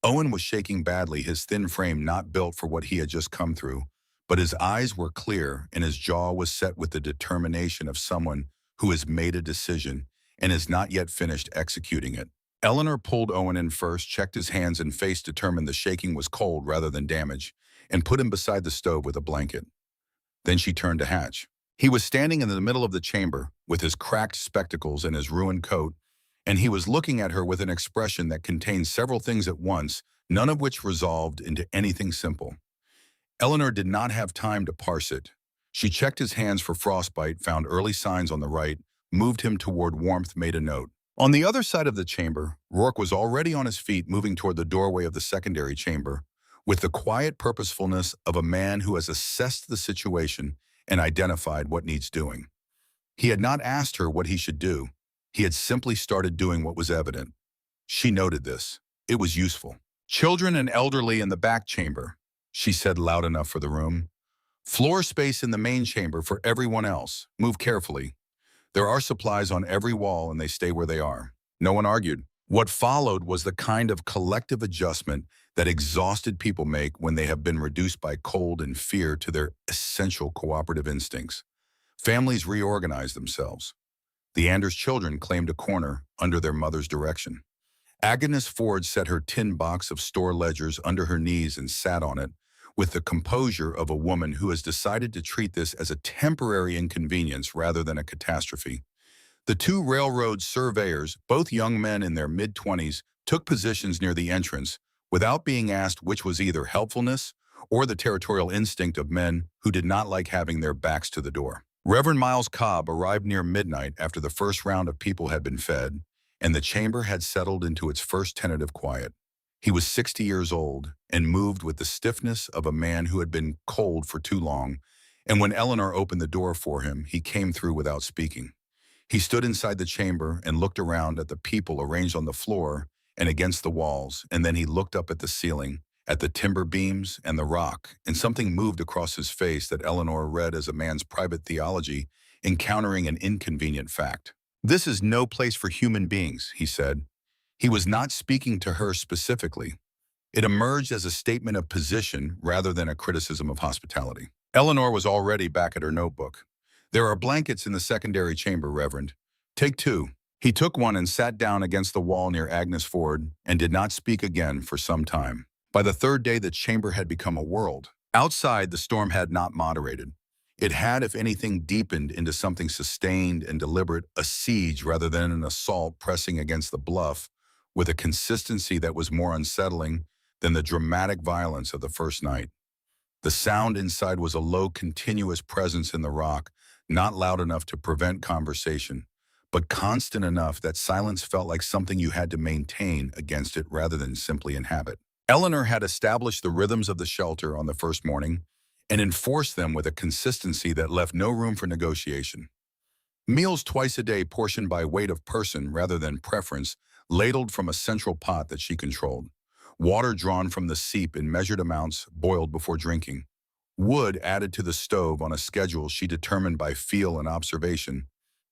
Owen was shaking badly, his thin frame not built for what he had just come through, but his eyes were clear and his jaw was set with the determination of someone who has made a decision and has not yet finished executing it. Eleanor pulled Owen in first, checked his hands and face, determined the shaking was cold rather than damage, and put him beside the stove with a blanket. Then she turned to Hatch. He was standing in the middle of the chamber with his cracked spectacles and his ruined coat, and he was looking at her with an expression that contained several things at once, none of which resolved into anything simple. Eleanor did not have time to parse it. She checked his hands for frostbite, found early signs on the right, moved him toward warmth, made a note. On the other side of the chamber, Rourke was already on his feet, moving toward the doorway of the secondary chamber, with the quiet purposefulness of a man who has assessed the situation and identified what needs doing. He had not asked her what he should do. He had simply started doing what was evident. She noted this. It was useful. "Children and elderly in the back chamber," she said loud enough for the room. "Floor space in the main chamber for everyone else. Move carefully. There are supplies on every wall and they stay where they are." No one argued. What followed was the kind of collective adjustment that exhausted people make when they have been reduced by cold and fear to their essential cooperative instincts. Families reorganized themselves. The Anders children claimed a corner under their mother's direction. Agnes Ford set her tin box of store ledgers under her knees and sat on it with the composure of a woman who has decided to treat this as a temporary inconvenience rather than a catastrophe. The two railroad surveyors, both young men in their mid-20s, took positions near the entrance without being asked, which was either helpfulness or the territorial instinct of men who did not like having their backs to the door. Reverend Miles Cobb arrived near midnight after the first round of people had been fed, and the chamber had settled into its first tentative quiet. He was 60 years old and moved with the stiffness of a man who had been cold for too long, and when Eleanor opened the door for him, he came through without speaking. He stood inside the chamber and looked around at the people arranged on the floor and against the walls, and then he looked up at the ceiling, at the timber beams and the rock, and something moved across his face that Eleanor read as a man's private theology encountering an inconvenient fact. "This is no place for human beings," he said. He was not speaking to her specifically. It emerged as a statement of position rather than a criticism of hospitality. Eleanor was already back at her notebook. "There are blankets in the secondary chamber, Reverend. Take two." He took one and sat down against the wall near Agnes Ford and did not speak again for some time. By the third day, the chamber had become a world. Outside, the storm had not moderated. It had, if anything, deepened into something sustained and deliberate, a siege rather than an assault pressing against the bluff, with a consistency that was more unsettling than the dramatic violence of the first night. The sound inside was a low, continuous presence in the rock, not loud enough to prevent conversation, but constant enough that silence felt like something you had to maintain against it rather than simply inhabit. Eleanor had established the rhythms of the shelter on the first morning and enforced them with a consistency that left no room for negotiation. Meals twice a day, portioned by weight of person rather than preference, ladled from a central pot that she controlled. Water drawn from the seep in measured amounts, boiled before drinking. Wood added to the stove on a schedule she determined by feel and observation,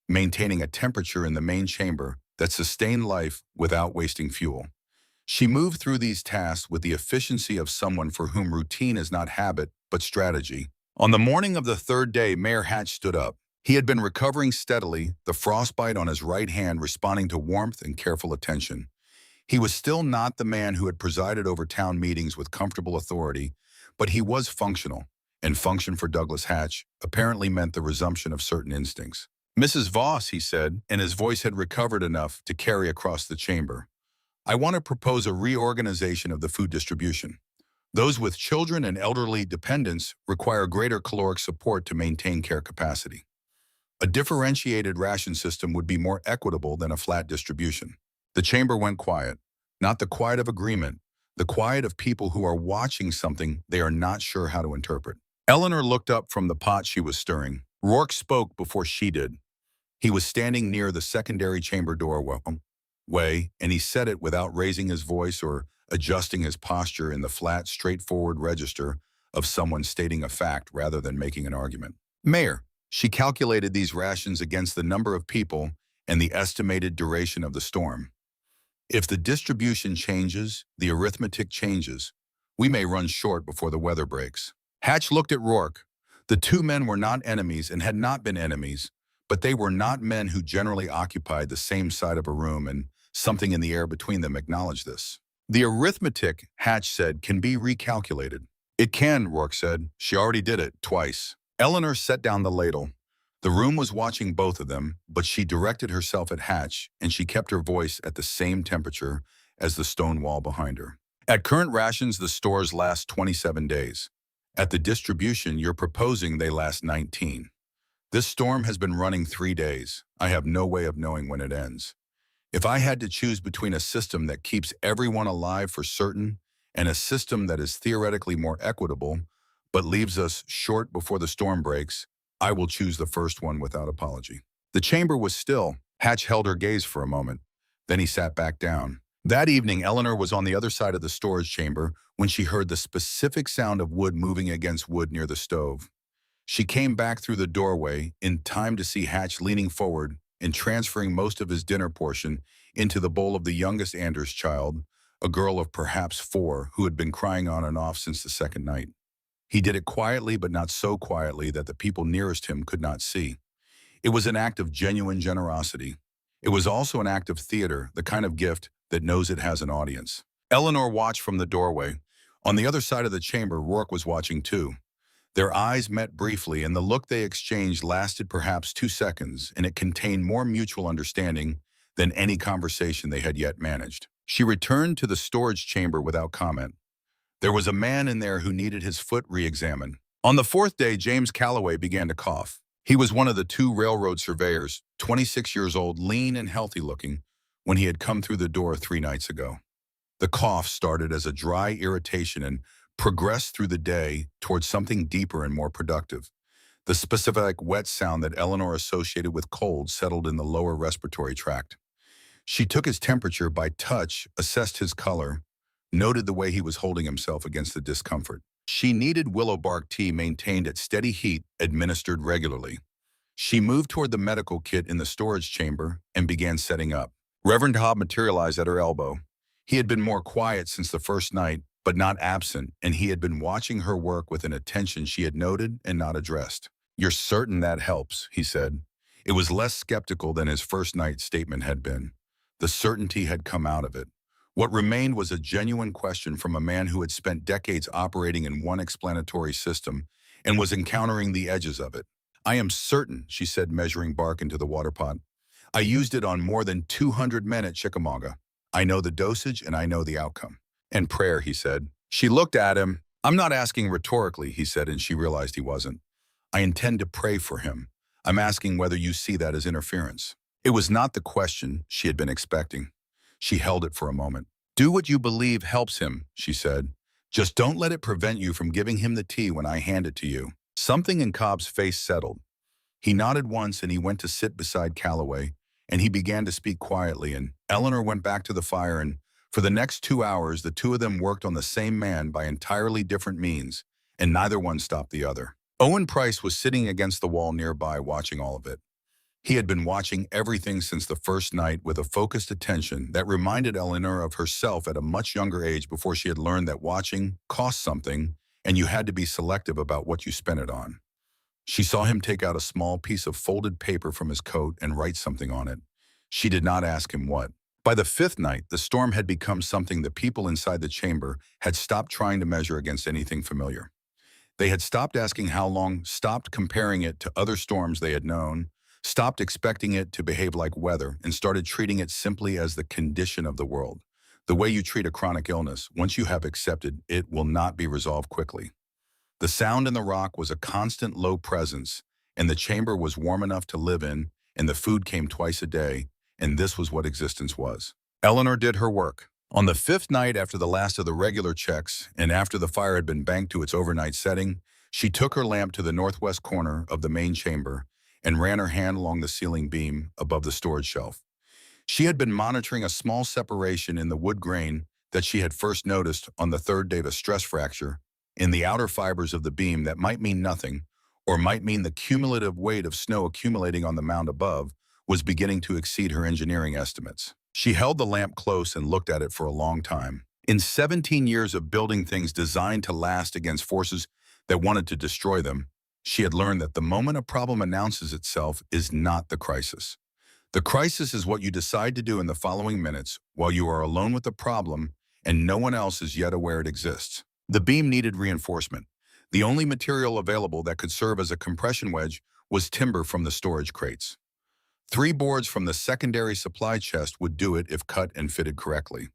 maintaining a temperature in the main chamber that sustained life without wasting fuel. She moved through these tasks with the efficiency of someone for whom routine is not habit, but strategy. On the morning of the third day, Mayor Hatch stood up. He had been recovering steadily, the frostbite on his right hand responding to warmth and careful attention. He was still not the man who had presided over town meetings with comfortable authority, but he was functional, and function for Douglas Hatch apparently meant the resumption of certain instincts. "Mrs. Voss," he said, and his voice had recovered enough to carry across the chamber, "I want to propose a reorganization of the food distribution. Those with children and elderly dependents require greater caloric support to maintain care capacity." A differentiated ration system would be more equitable than a flat distribution. The chamber went quiet, not the quiet of agreement, the quiet of people who are watching something they are not sure how to interpret. Eleanor looked up from the pot she was stirring. Rourke spoke before she did. He was standing near the secondary chamber doorway, and he said it without raising his voice or adjusting his posture in the flat, straightforward register of someone stating a fact rather than making an argument. Mayor, she calculated these rations against the number of people and the estimated duration of the storm. If the distribution changes, the arithmetic changes. We may run short before the weather breaks. Hatch looked at Rourke. The two men were not enemies and had not been enemies, but they were not men who generally occupied the same side of a room, and something in the air between them acknowledged this. The arithmetic, Hatch said, can be recalculated. It can, Rourke said. She already did it, twice. Eleanor set down the ladle. The room was watching both of them, but she directed herself at Hatch, and she kept her voice at the same temperature as the stone wall behind her. At current rations, the stores last 27 days. At the distribution, you're proposing they last 19. This storm has been running 3 days. I have no way of knowing when it ends. If I had to choose between a system that keeps everyone alive for certain and a system that is theoretically more equitable, but leaves us short before the storm breaks, I will choose the first one without apology. The chamber was still. Hatch held her gaze for a moment. Then he sat back down. That evening, Eleanor was on the other side of the storage chamber when she heard the specific sound of wood moving against wood near the stove. She came back through the doorway in time to see Hatch leaning forward and transferring most of his dinner portion into the bowl of the youngest Anders child, a girl of perhaps 4 who had been crying on and off since the second night. He did it quietly, but not so quietly that the people nearest him could not see. It was an act of genuine generosity. It was also an act of theater, the kind of gift that knows it has an audience. Eleanor watched from the doorway. On the other side of the chamber, Rourke was watching too. Their eyes met briefly, and the look they exchanged lasted perhaps 2 seconds, and it contained more mutual understanding than any conversation they had yet managed. She returned to the storage chamber without comment. There was a man in there who needed his foot re-examined. On the 4th day, James Calloway began to cough. He was one of the 2 railroad surveyors, 26 years old, lean and healthy-looking, when he had come through the door 3 nights ago. The cough started as a dry irritation and progressed through the day towards something deeper and more productive. The specific wet sound that Eleanor associated with cold settled in the lower respiratory tract. She took his temperature by touch, assessed his color, noted the way he was holding himself against the discomfort. She needed willow bark tea maintained at steady heat, administered regularly. She moved toward the medical kit in the storage chamber and began setting up. Reverend Hobb materialized at her elbow. He had been more quiet since the first night, but not absent, and he had been watching her work with an attention she had noted and not addressed. "You're certain that helps," he said. It was less skeptical than his first night statement had been. The certainty had come out of it. What remained was a genuine question from a man who had spent decades operating in one explanatory system and was encountering the edges of it. "I am certain," she said, measuring bark into the water pot. "I used it on more than 200 men at Chickamauga. I know the dosage and I know the outcome." "And prayer," he said. She looked at him. "I'm not asking rhetorically," he said, and she realized he wasn't. "I intend to pray for him. I'm asking whether you see that as interference." It was not the question she had been expecting. She held it for a moment. "Do what you believe helps him," she said. "Just don't let it prevent you from giving him the tea when I hand it to you." Something in Cobb's face settled. He nodded once and he went to sit beside Calloway, and he began to speak quietly, and Eleanor went back to the fire, and for the next 2 hours, the two of them worked on the same man by entirely different means, and neither one stopped the other. Owen Price was sitting against the wall nearby watching all of it. He had been watching everything since the first night with a focused attention that reminded Eleanor of herself at a much younger age before she had learned that watching cost something and you had to be selective about what you spent it on. She saw him take out a small piece of folded paper from his coat and write something on it. She did not ask him what. By the 5th night, the storm had become something the people inside the chamber had stopped trying to measure against anything familiar. They had stopped asking how long, stopped comparing it to other storms they had known, stopped expecting it to behave like weather, and started treating it simply as the condition of the world. The way you treat a chronic illness, once you have accepted, it will not be resolved quickly. The sound in the rock was a constant low presence, and the chamber was warm enough to live in, and the food came twice a day, and this was what existence was. Eleanor did her work. On the fifth night after the last of the regular checks, and after the fire had been banked to its overnight setting, she took her lamp to the northwest corner of the main chamber and ran her hand along the ceiling beam above the storage shelf. She had been monitoring a small separation in the wood grain that she had first noticed on the third day of a stress fracture in the outer fibers of the beam that might mean nothing, or might mean the cumulative weight of snow accumulating on the mound above was beginning to exceed her engineering estimates. She held the lamp close and looked at it for a long time. In 17 years of building things designed to last against forces that wanted to destroy them, she had learned that the moment a problem announces itself is not the crisis. The crisis is what you decide to do in the following minutes while you are alone with the problem and no one else is yet aware it exists. The beam needed reinforcement. The only material available that could serve as a compression wedge was timber from the storage crates. 3 boards from the secondary supply chest would do it if cut and fitted correctly.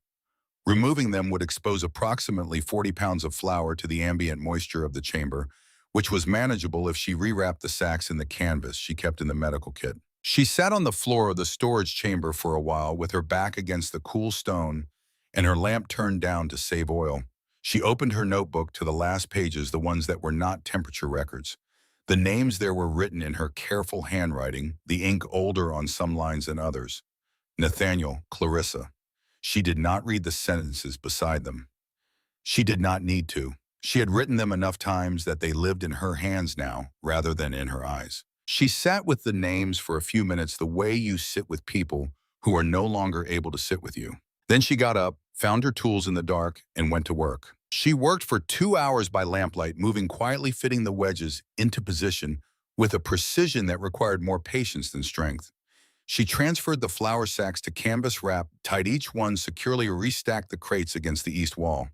Removing them would expose approximately 40 pounds of flour to the ambient moisture of the chamber, which was manageable if she rewrapped the sacks in the canvas she kept in the medical kit. She sat on the floor of the storage chamber for a while with her back against the cool stone and her lamp turned down to save oil. She opened her notebook to the last pages, the ones that were not temperature records. The names there were written in her careful handwriting, the ink older on some lines than others. Nathaniel, Clarissa. She did not read the sentences beside them. She did not need to. She had written them enough times that they lived in her hands now, rather than in her eyes. She sat with the names for a few minutes the way you sit with people who are no longer able to sit with you. Then she got up, found her tools in the dark, and went to work. She worked for 2 hours by lamplight, moving quietly, fitting the wedges into position with a precision that required more patience than strength. She transferred the flour sacks to canvas wrap, tied each one securely, restacked the crates against the east wall.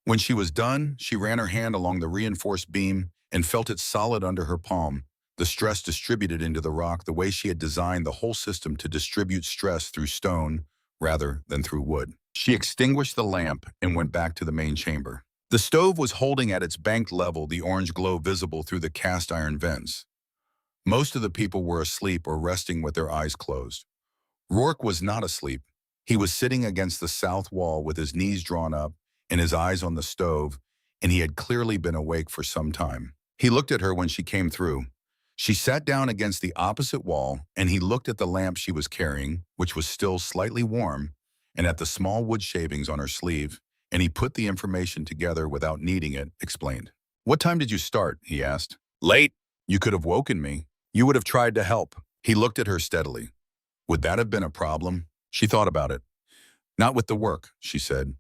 When she was done, she ran her hand along the reinforced beam and felt it solid under her palm, the stress distributed into the rock the way she had designed the whole system to distribute stress through stone rather than through wood. She extinguished the lamp and went back to the main chamber. The stove was holding at its banked level, the orange glow visible through the cast iron vents. Most of the people were asleep or resting with their eyes closed. Rourke was not asleep. He was sitting against the south wall with his knees drawn up and his eyes on the stove, and he had clearly been awake for some time. He looked at her when she came through. She sat down against the opposite wall, and he looked at the lamp she was carrying, which was still slightly warm, and at the small wood shavings on her sleeve, and he put the information together without needing it, explained. "What time did you start?" he asked. "Late. You could have woken me. You would have tried to help." He looked at her steadily. "Would that have been a problem?" She thought about it. "Not with the work," she said.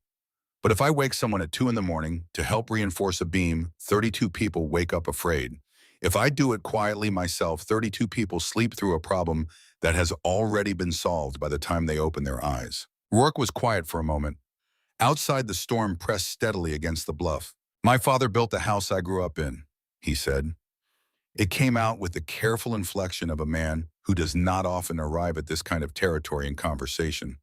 "But if I wake someone at 2 in the morning to help reinforce a beam, 32 people wake up afraid. If I do it quietly myself, 32 people sleep through a problem that has already been solved by the time they open their eyes." Rourke was quiet for a moment. Outside, the storm pressed steadily against the bluff. "My father built the house I grew up in," he said. It came out with the careful inflection of a man who does not often arrive at this kind of territory in conversation.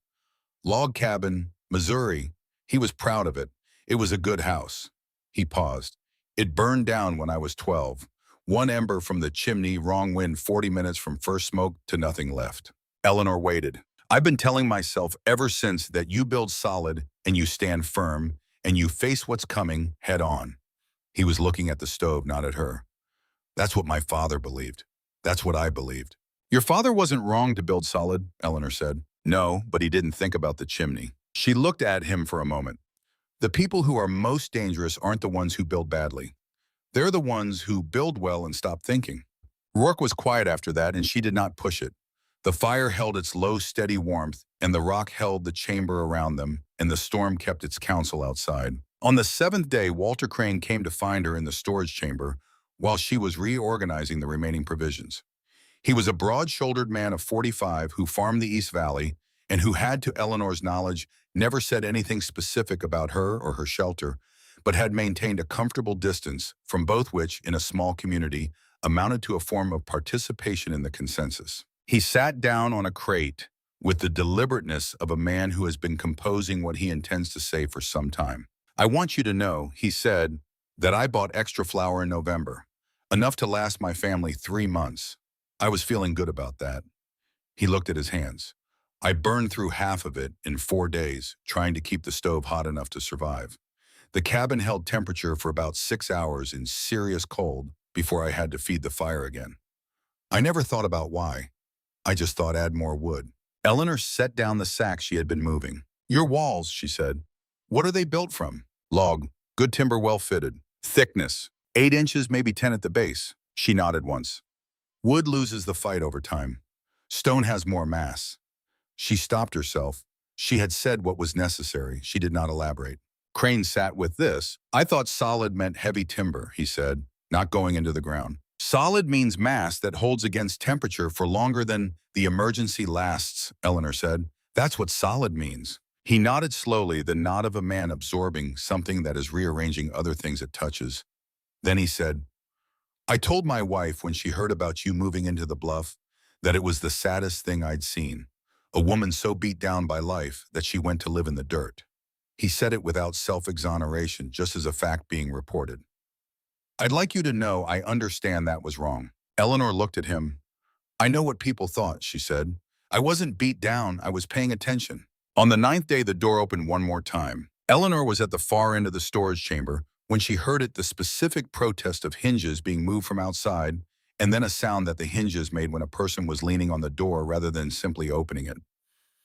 "Log cabin, Missouri. He was proud of it. It was a good house." He paused. "It burned down when I was 12. 1 ember from the chimney, wrong wind, 40 minutes from first smoke to nothing left." Eleanor waited. "I've been telling myself ever since that you build solid and you stand firm and you face what's coming head on." He was looking at the stove, not at her. "That's what my father believed. That's what I believed." "Your father wasn't wrong to build solid," Eleanor said. "No, but he didn't think about the chimney." She looked at him for a moment. "The people who are most dangerous aren't the ones who build badly. They're the ones who build well and stop thinking." Rourke was quiet after that, and she did not push it. The fire held its low, steady warmth, and the rock held the chamber around them, and the storm kept its counsel outside. On the 7th day, Walter Crane came to find her in the storage chamber while she was reorganizing the remaining provisions. He was a broad-shouldered man of 45 who farmed the East Valley and who had, to Eleanor's knowledge, never said anything specific about her or her shelter, but had maintained a comfortable distance from both, which, in a small community, amounted to a form of participation in the consensus. He sat down on a crate with the deliberateness of a man who has been composing what he intends to say for some time. "I want you to know," he said, "that I bought extra flour in November. Enough to last my family 3 months. I was feeling good about that. He looked at his hands. I burned through half of it in 4 days, trying to keep the stove hot enough to survive. The cabin held temperature for about 6 hours in serious cold before I had to feed the fire again. I never thought about why. I just thought add more wood. Eleanor set down the sack she had been moving. Your walls, she said. What are they built from? Log. Good timber, well fitted. Thickness. 8 inches, maybe 10 at the base. She nodded once. Wood loses the fight over time. Stone has more mass. She stopped herself. She had said what was necessary. She did not elaborate. Crane sat with this. I thought solid meant heavy timber, he said, not going into the ground. Solid means mass that holds against temperature for longer than the emergency lasts, Eleanor said. That's what solid means. He nodded slowly, the nod of a man absorbing something that is rearranging other things it touches. Then he said, I told my wife when she heard about you moving into the bluff that it was the saddest thing I'd seen. A woman so beat down by life that she went to live in the dirt. He said it without self-exoneration, just as a fact being reported. I'd like you to know I understand that was wrong. Eleanor looked at him. I know what people thought, she said. I wasn't beat down, I was paying attention. On the 9th day, the door opened one more time. Eleanor was at the far end of the storage chamber when she heard it, the specific protest of hinges being moved from outside, and then a sound that the hinges made when a person was leaning on the door rather than simply opening it.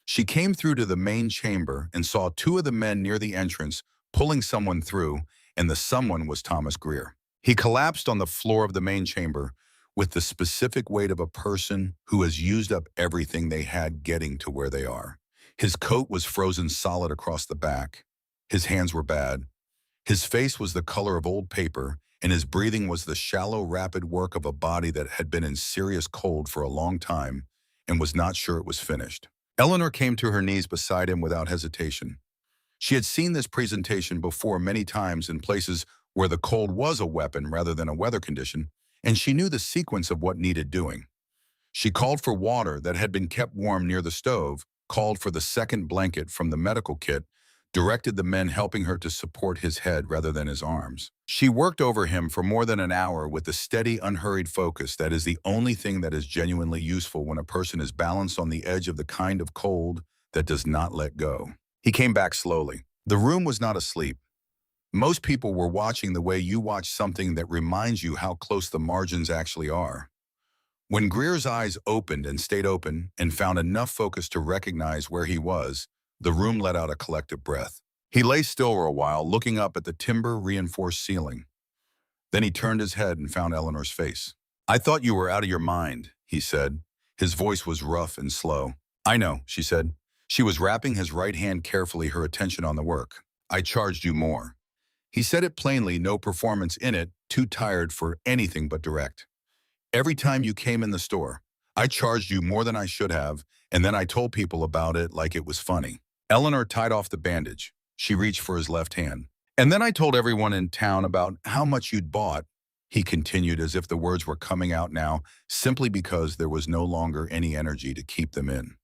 She came through to the main chamber and saw 2 of the men near the entrance pulling someone through, and the someone was Thomas Greer. He collapsed on the floor of the main chamber with the specific weight of a person who has used up everything they had getting to where they are. His coat was frozen solid across the back. His hands were bad. His face was the color of old paper, and his breathing was the shallow, rapid work of a body that had been in serious cold for a long time and was not sure it was finished. Eleanor came to her knees beside him without hesitation. She had seen this presentation before many times in places where the cold was a weapon rather than a weather condition, and she knew the sequence of what needed doing. She called for water that had been kept warm near the stove, called for the second blanket from the medical kit, directed the men helping her to support his head rather than his arms. She worked over him for more than an hour with the steady, unhurried focus that is the only thing that is genuinely useful when a person is balanced on the edge of the kind of cold that does not let go. He came back slowly. The room was not asleep. Most people were watching the way you watch something that reminds you how close the margins actually are. When Greer's eyes opened and stayed open and found enough focus to recognize where he was, the room let out a collective breath. He lay still for a while, looking up at the timber-reinforced ceiling. Then he turned his head and found Eleanor's face. I thought you were out of your mind, he said. His voice was rough and slow. I know, she said. She was wrapping his right hand carefully, her attention on the work. I charged you more. He said it plainly, no performance in it, too tired for anything but direct. Every time you came in the store, I charged you more than I should have, and then I told people about it like it was funny. Eleanor tied off the bandage. She reached for his left hand. And then I told everyone in town about how much you'd bought, he continued as if the words were coming out now simply because there was no longer any energy to keep them in.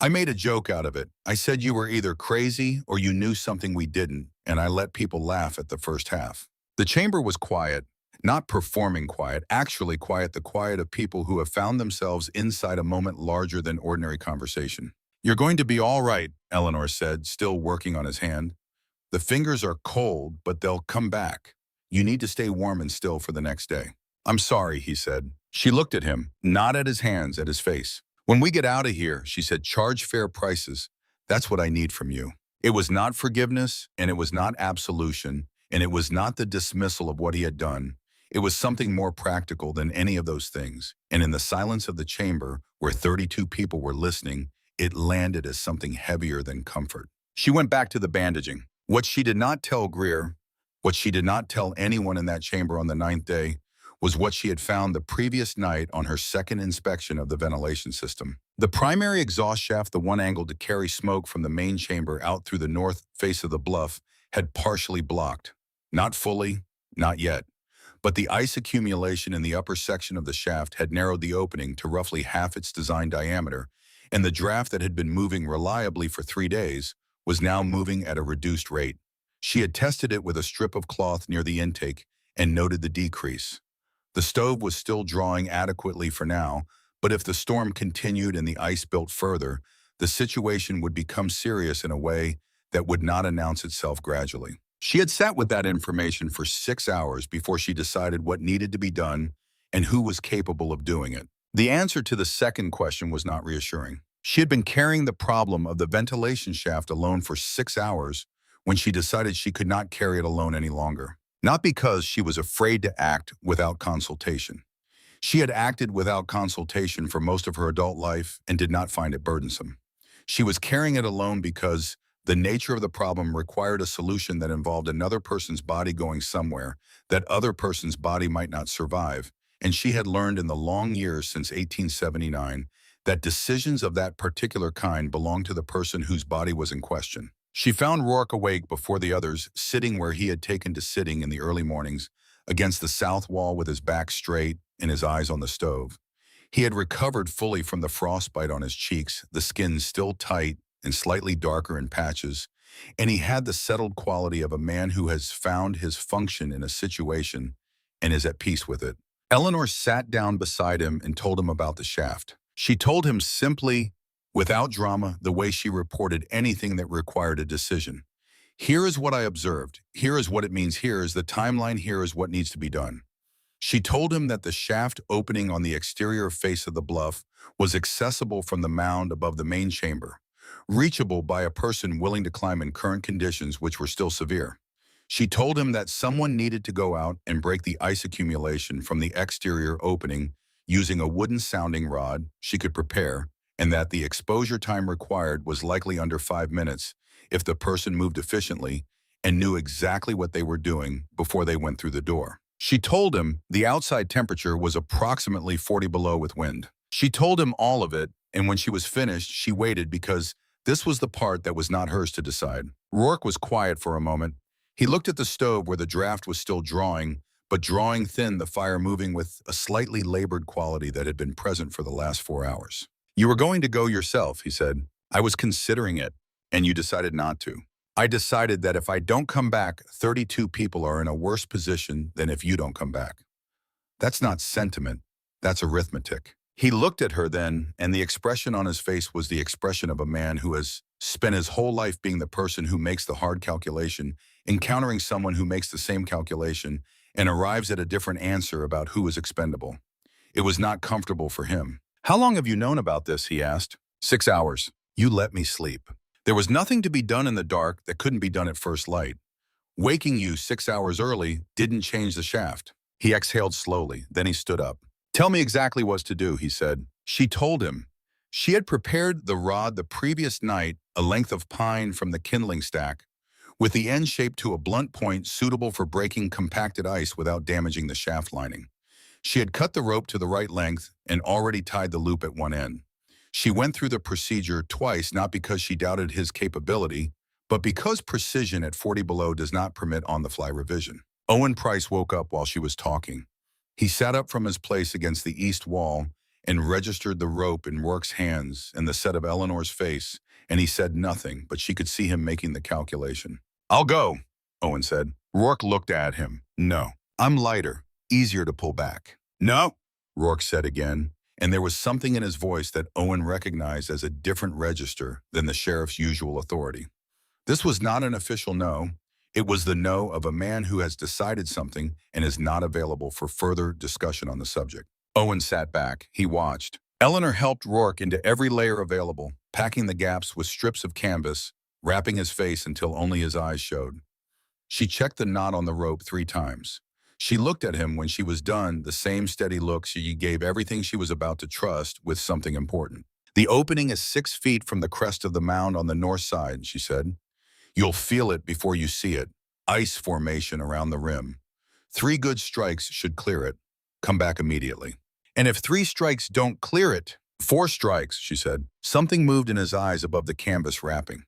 I made a joke out of it. I said you were either crazy or you knew something we didn't, and I let people laugh at the first half. The chamber was quiet, not performing quiet, actually quiet, the quiet of people who have found themselves inside a moment larger than ordinary conversation. You're going to be all right, Eleanor said, still working on his hand. The fingers are cold, but they'll come back. You need to stay warm and still for the next day. I'm sorry, he said. She looked at him, not at his hands, at his face. When we get out of here, she said, charge fair prices. That's what I need from you. It was not forgiveness, and it was not absolution, and it was not the dismissal of what he had done. It was something more practical than any of those things. And in the silence of the chamber, where 32 people were listening, it landed as something heavier than comfort. She went back to the bandaging. What she did not tell Greer, what she did not tell anyone in that chamber on the 9th day, was what she had found the previous night on her second inspection of the ventilation system. The primary exhaust shaft, the one angled to carry smoke from the main chamber out through the north face of the bluff, had partially blocked. Not fully, not yet. But the ice accumulation in the upper section of the shaft had narrowed the opening to roughly half its design diameter, and the draft that had been moving reliably for 3 days was now moving at a reduced rate. She had tested it with a strip of cloth near the intake and noted the decrease. The stove was still drawing adequately for now, but if the storm continued and the ice built further, the situation would become serious in a way that would not announce itself gradually. She had sat with that information for 6 hours before she decided what needed to be done and who was capable of doing it. The answer to the second question was not reassuring. She had been carrying the problem of the ventilation shaft alone for 6 hours when she decided she could not carry it alone any longer. Not because she was afraid to act without consultation. She had acted without consultation for most of her adult life and did not find it burdensome. She was carrying it alone because the nature of the problem required a solution that involved another person's body going somewhere that other person's body might not survive, and she had learned in the long years since 1879 that decisions of that particular kind belonged to the person whose body was in question. She found Rourke awake before the others, sitting where he had taken to sitting in the early mornings, against the south wall with his back straight and his eyes on the stove. He had recovered fully from the frostbite on his cheeks, the skin still tight and slightly darker in patches, and he had the settled quality of a man who has found his function in a situation and is at peace with it. Eleanor sat down beside him and told him about the shaft. She told him simply, without drama, the way she reported anything that required a decision. Here is what I observed. Here is what it means. Here is the timeline. Here is what needs to be done. She told him that the shaft opening on the exterior face of the bluff was accessible from the mound above the main chamber, reachable by a person willing to climb in current conditions which were still severe. She told him that someone needed to go out and break the ice accumulation from the exterior opening using a wooden sounding rod she could prepare, and that the exposure time required was likely under 5 minutes if the person moved efficiently and knew exactly what they were doing before they went through the door. She told him the outside temperature was approximately 40 below with wind. She told him all of it, and when she was finished, she waited because this was the part that was not hers to decide. Rourke was quiet for a moment. He looked at the stove where the draft was still drawing, but drawing thin, the fire moving with a slightly labored quality that had been present for the last 4 hours. You were going to go yourself, he said. I was considering it, and you decided not to. I decided that if I don't come back, 32 people are in a worse position than if you don't come back. That's not sentiment, that's arithmetic. He looked at her then, and the expression on his face was the expression of a man who has spent his whole life being the person who makes the hard calculation, encountering someone who makes the same calculation, and arrives at a different answer about who is expendable. It was not comfortable for him. How long have you known about this, he asked. 6 hours. You let me sleep. There was nothing to be done in the dark that couldn't be done at first light. Waking you 6 hours early didn't change the shaft. He exhaled slowly, then he stood up. Tell me exactly what to do, he said. She told him. She had prepared the rod the previous night, a length of pine from the kindling stack, with the end shaped to a blunt point suitable for breaking compacted ice without damaging the shaft lining. She had cut the rope to the right length and already tied the loop at one end. She went through the procedure twice, not because she doubted his capability, but because precision at 40 below does not permit on-the-fly revision. Owen Price woke up while she was talking. He sat up from his place against the east wall and registered the rope in Rourke's hands and the set of Eleanor's face, and he said nothing, but she could see him making the calculation. I'll go, Owen said. Rourke looked at him. No, I'm lighter, easier to pull back. No, Rourke said again, and there was something in his voice that Owen recognized as a different register than the sheriff's usual authority. This was not an official no. It was the no of a man who has decided something and is not available for further discussion on the subject. Owen sat back. He watched. Eleanor helped Rourke into every layer available, packing the gaps with strips of canvas, wrapping his face until only his eyes showed. She checked the knot on the rope 3 times. She looked at him when she was done, the same steady look she gave everything she was about to trust with something important. The opening is 6 feet from the crest of the mound on the north side, she said. You'll feel it before you see it. Ice formation around the rim. 3 good strikes should clear it. Come back immediately. And if 3 strikes don't clear it, 4 strikes, she said. Something moved in his eyes above the canvas wrapping.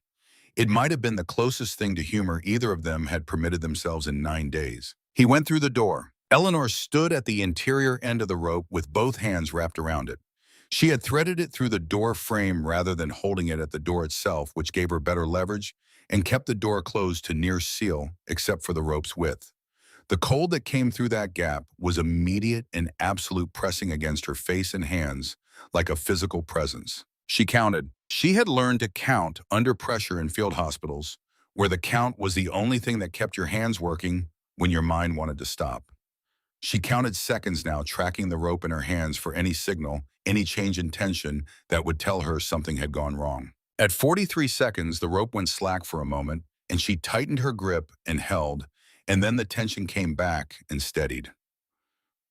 It might have been the closest thing to humor either of them had permitted themselves in 9 days. He went through the door. Eleanor stood at the interior end of the rope with both hands wrapped around it. She had threaded it through the door frame rather than holding it at the door itself, which gave her better leverage and kept the door closed to near seal except for the rope's width. The cold that came through that gap was immediate and absolute, pressing against her face and hands like a physical presence. She counted. She had learned to count under pressure in field hospitals, where the count was the only thing that kept your hands working when your mind wanted to stop. She counted seconds now, tracking the rope in her hands for any signal, any change in tension that would tell her something had gone wrong. At 43 seconds, the rope went slack for a moment, and she tightened her grip and held, and then the tension came back and steadied.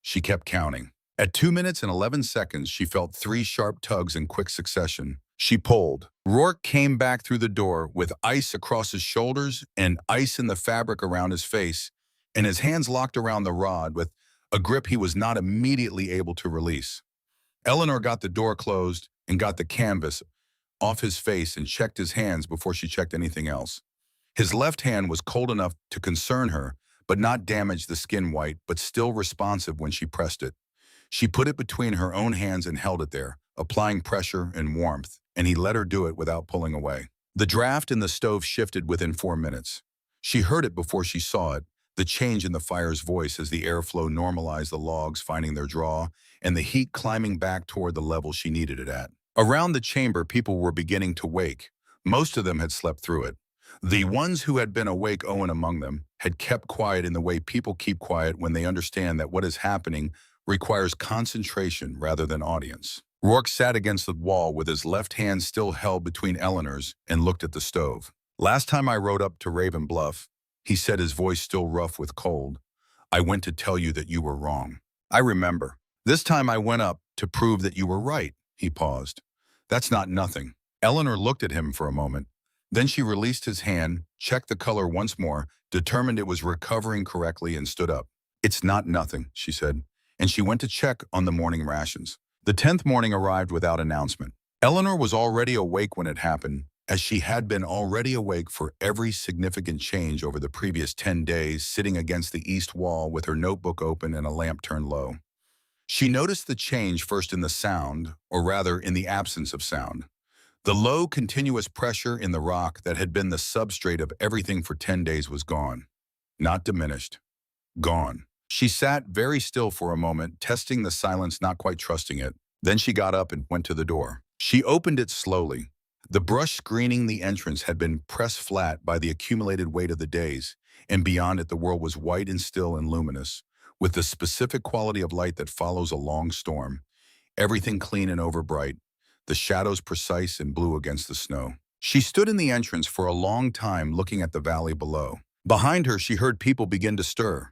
She kept counting. At 2 minutes and 11 seconds, she felt 3 sharp tugs in quick succession. She pulled. Rourke came back through the door with ice across his shoulders and ice in the fabric around his face, and his hands locked around the rod with a grip he was not immediately able to release. Eleanor got the door closed and got the canvas off his face and checked his hands before she checked anything else. His left hand was cold enough to concern her, but not damage the skin white, but still responsive when she pressed it. She put it between her own hands and held it there, applying pressure and warmth, and he let her do it without pulling away. The draft in the stove shifted within 4 minutes. She heard it before she saw it, the change in the fire's voice as the airflow normalized, the logs finding their draw, and the heat climbing back toward the level she needed it at. Around the chamber, people were beginning to wake. Most of them had slept through it. The ones who had been awake, Owen among them, had kept quiet in the way people keep quiet when they understand that what is happening requires concentration rather than audience. Rourke sat against the wall with his left hand still held between Eleanor's and looked at the stove. "Last time I rode up to Raven Bluff," he said, his voice still rough with cold, "I went to tell you that you were wrong. I remember. This time I went up to prove that you were right." He paused. "That's not nothing." Eleanor looked at him for a moment. Then she released his hand, checked the color once more, determined it was recovering correctly, and stood up. "It's not nothing," she said, and she went to check on the morning rations. The 10th morning arrived without announcement. Eleanor was already awake when it happened, as she had been already awake for every significant change over the previous 10 days, sitting against the east wall with her notebook open and a lamp turned low. She noticed the change first in the sound, or rather in the absence of sound. The low, continuous pressure in the rock that had been the substrate of everything for 10 days was gone. Not diminished. Gone. She sat very still for a moment, testing the silence, not quite trusting it. Then she got up and went to the door. She opened it slowly. The brush screening the entrance had been pressed flat by the accumulated weight of the days, and beyond it the world was white and still and luminous, with the specific quality of light that follows a long storm. Everything clean and overbright, the shadows precise and blue against the snow. She stood in the entrance for a long time, looking at the valley below. Behind her, she heard people begin to stir.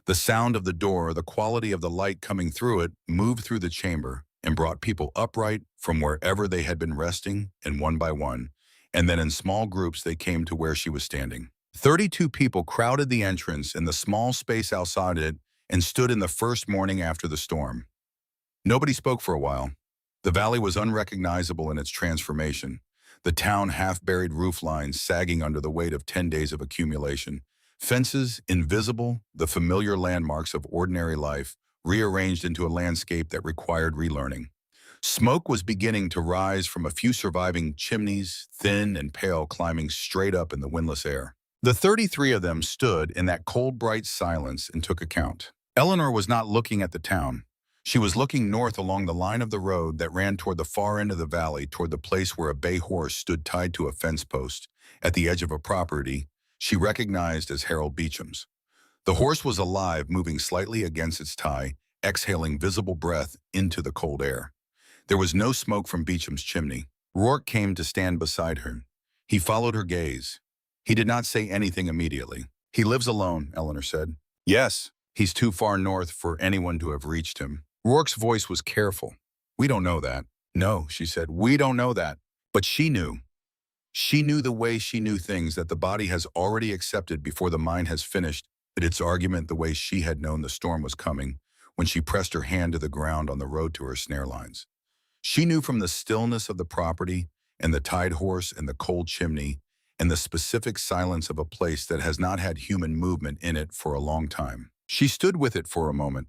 The sound of the door, the quality of the light coming through it, moved through the chamber and brought people upright from wherever they had been resting, and one by one, and then in small groups they came to where she was standing. 32 people crowded the entrance in the small space outside it and stood in the first morning after the storm. Nobody spoke for a while. The valley was unrecognizable in its transformation, the town half-buried roof lines sagging under the weight of 10 days of accumulation. Fences, invisible, the familiar landmarks of ordinary life, rearranged into a landscape that required relearning. Smoke was beginning to rise from a few surviving chimneys, thin and pale, climbing straight up in the windless air. The 33 of them stood in that cold, bright silence and took account. Eleanor was not looking at the town. She was looking north along the line of the road that ran toward the far end of the valley, toward the place where a bay horse stood tied to a fence post at the edge of a property she recognized as Harold Beecham's. The horse was alive, moving slightly against its tie, exhaling visible breath into the cold air. There was no smoke from Beecham's chimney. Rourke came to stand beside her. He followed her gaze. He did not say anything immediately. "He lives alone," Eleanor said. "Yes, he's too far north for anyone to have reached him." Rourke's voice was careful. "We don't know that." "No," she said, "we don't know that." But she knew. She knew the way she knew things that the body has already accepted before the mind has finished its argument, the way she had known the storm was coming when she pressed her hand to the ground on the road to her snare lines. She knew from the stillness of the property and the tied horse and the cold chimney and the specific silence of a place that has not had human movement in it for a long time. She stood with it for a moment.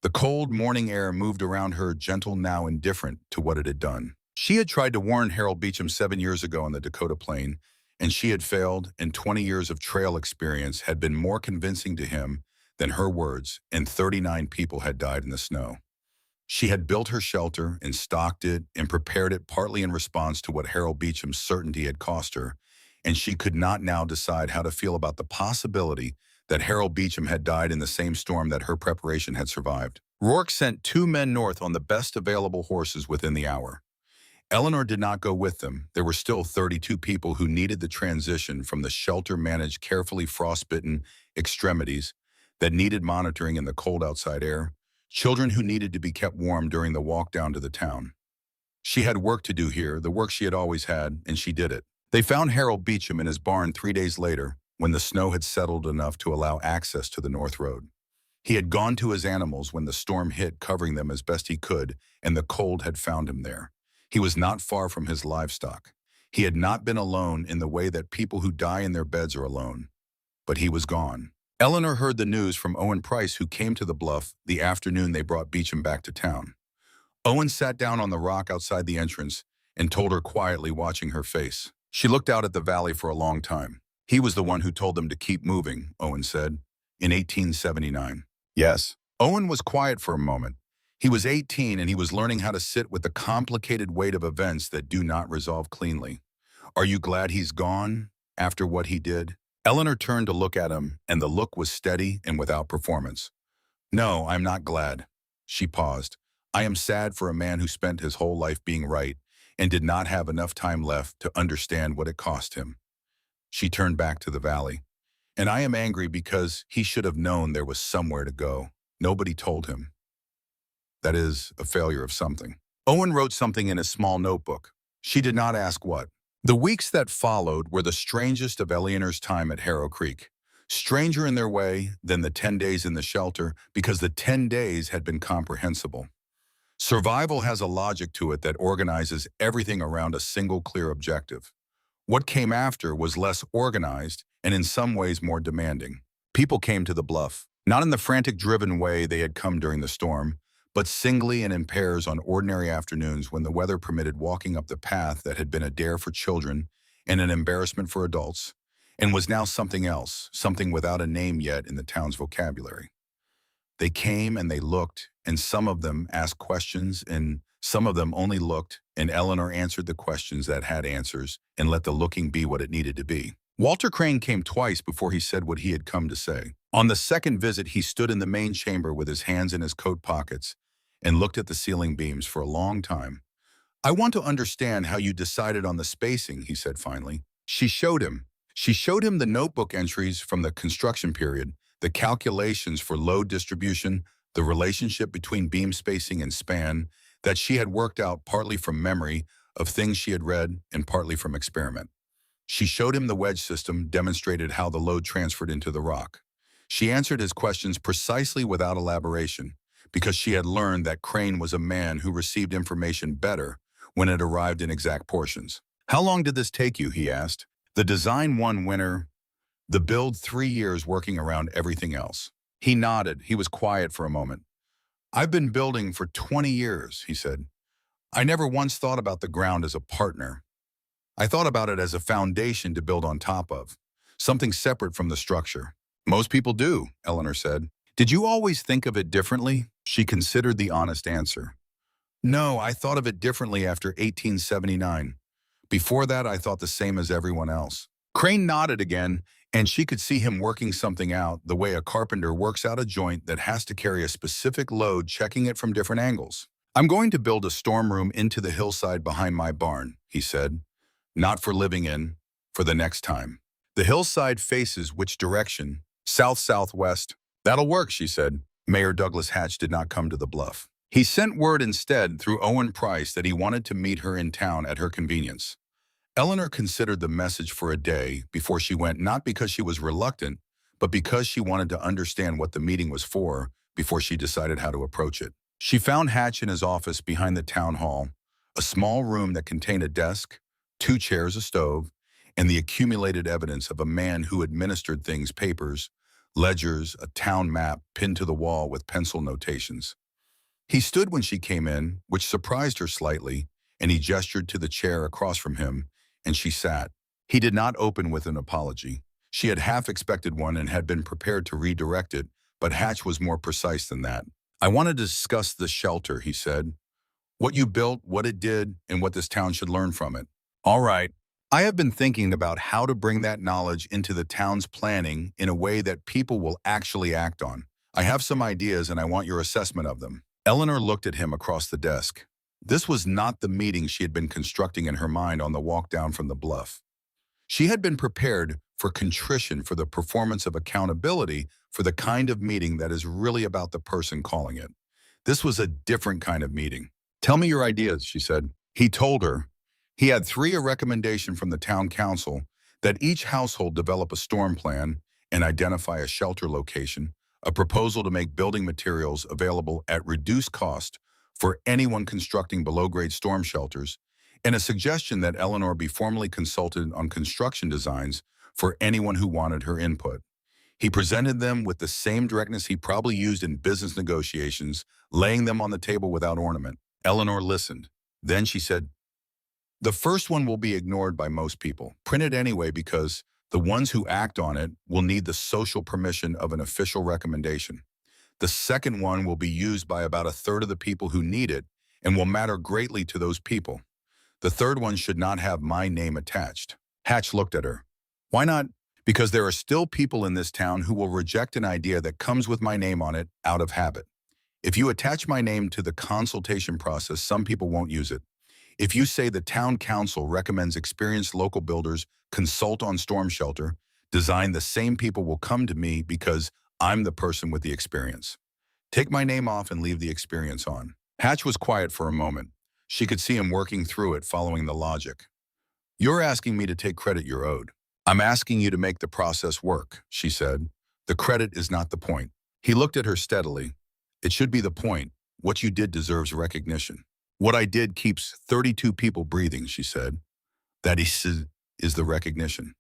The cold morning air moved around her, gentle now, indifferent to what it had done. She had tried to warn Harold Beecham 7 years ago on the Dakota Plain, and she had failed, and 20 years of trail experience had been more convincing to him than her words, and 39 people had died in the snow. She had built her shelter and stocked it and prepared it partly in response to what Harold Beecham's certainty had cost her, and she could not now decide how to feel about the possibility that Harold Beecham had died in the same storm that her preparation had survived. Rourke sent 2 men north on the best available horses within the hour. Eleanor did not go with them. There were still 32 people who needed the transition from the shelter-managed, carefully frostbitten extremities that needed monitoring in the cold outside air, children who needed to be kept warm during the walk down to the town. She had work to do here, the work she had always had, and she did it. They found Harold Beecham in his barn 3 days later, when the snow had settled enough to allow access to the North Road. He had gone to his animals when the storm hit, covering them as best he could, and the cold had found him there. He was not far from his livestock. He had not been alone in the way that people who die in their beds are alone. But he was gone. Eleanor heard the news from Owen Price, who came to the bluff the afternoon they brought Beecham back to town. Owen sat down on the rock outside the entrance and told her quietly, watching her face. She looked out at the valley for a long time. He was the one who told them to keep moving, Owen said, in 1879. Yes. Owen was quiet for a moment. He was 18 and he was learning how to sit with the complicated weight of events that do not resolve cleanly. Are you glad he's gone after what he did? Eleanor turned to look at him, and the look was steady and without performance. No, I'm not glad. She paused. I am sad for a man who spent his whole life being right and did not have enough time left to understand what it cost him. She turned back to the valley. And I am angry because he should have known there was somewhere to go. Nobody told him. That is, a failure of something. Owen wrote something in his small notebook. She did not ask what. The weeks that followed were the strangest of Eleanor's time at Harrow Creek. Stranger in their way than the 10 days in the shelter, because the 10 days had been comprehensible. Survival has a logic to it that organizes everything around a single clear objective. What came after was less organized and in some ways more demanding. People came to the bluff, not in the frantic driven way they had come during the storm, but singly and in pairs on ordinary afternoons when the weather permitted, walking up the path that had been a dare for children and an embarrassment for adults, and was now something else, something without a name yet in the town's vocabulary. They came and they looked, and some of them asked questions, and some of them only looked, and Eleanor answered the questions that had answers and let the looking be what it needed to be. Walter Crane came twice before he said what he had come to say. On the second visit, he stood in the main chamber with his hands in his coat pockets and looked at the ceiling beams for a long time. I want to understand how you decided on the spacing, he said finally. She showed him. She showed him the notebook entries from the construction period, the calculations for load distribution, the relationship between beam spacing and span that she had worked out partly from memory of things she had read and partly from experiment. She showed him the wedge system, demonstrated how the load transferred into the rock. She answered his questions precisely without elaboration, because she had learned that Crane was a man who received information better when it arrived in exact portions. How long did this take you, he asked. The design 1 winter, the build 3 years working around everything else. He nodded. He was quiet for a moment. I've been building for 20 years, he said. I never once thought about the ground as a partner. I thought about it as a foundation to build on top of, something separate from the structure. Most people do, Eleanor said. Did you always think of it differently? She considered the honest answer. No, I thought of it differently after 1879. Before that, I thought the same as everyone else. Crane nodded again, and she could see him working something out, the way a carpenter works out a joint that has to carry a specific load, checking it from different angles. I'm going to build a storm room into the hillside behind my barn, he said. Not for living in, for the next time. The hillside faces which direction? South-southwest. That'll work, she said. Mayor Douglas Hatch did not come to the bluff. He sent word instead through Owen Price that he wanted to meet her in town at her convenience. Eleanor considered the message for a day before she went, not because she was reluctant, but because she wanted to understand what the meeting was for before she decided how to approach it. She found Hatch in his office behind the town hall, a small room that contained a desk, 2 chairs, a stove, and the accumulated evidence of a man who administered things, papers, ledgers, a town map pinned to the wall with pencil notations. He stood when she came in, which surprised her slightly, and he gestured to the chair across from him, and she sat. He did not open with an apology. She had half expected one and had been prepared to redirect it, but Hatch was more precise than that. I want to discuss the shelter, he said. What you built, what it did, and what this town should learn from it. All right. I have been thinking about how to bring that knowledge into the town's planning in a way that people will actually act on. I have some ideas and I want your assessment of them. Eleanor looked at him across the desk. This was not the meeting she had been constructing in her mind on the walk down from the bluff. She had been prepared for contrition, for the performance of accountability, for the kind of meeting that is really about the person calling it. This was a different kind of meeting. Tell me your ideas, she said. He told her. He had a recommendation from the town council that each household develop a storm plan and identify a shelter location, a proposal to make building materials available at reduced cost for anyone constructing below-grade storm shelters, and a suggestion that Eleanor be formally consulted on construction designs for anyone who wanted her input. He presented them with the same directness he probably used in business negotiations, laying them on the table without ornament. Eleanor listened. Then she said, the first one will be ignored by most people. Print it anyway because the ones who act on it will need the social permission of an official recommendation. The second one will be used by about a third of the people who need it and will matter greatly to those people. The third one should not have my name attached. Hatch looked at her. Why not? Because there are still people in this town who will reject an idea that comes with my name on it out of habit. If you attach my name to the consultation process, some people won't use it. If you say the town council recommends experienced local builders consult on storm shelter design, the same people will come to me because I'm the person with the experience. Take my name off and leave the experience on. Hatch was quiet for a moment. She could see him working through it, following the logic. You're asking me to take credit you're owed. I'm asking you to make the process work, she said. The credit is not the point. He looked at her steadily. It should be the point. What you did deserves recognition. What I did keeps 32 people breathing, she said. That is the recognition.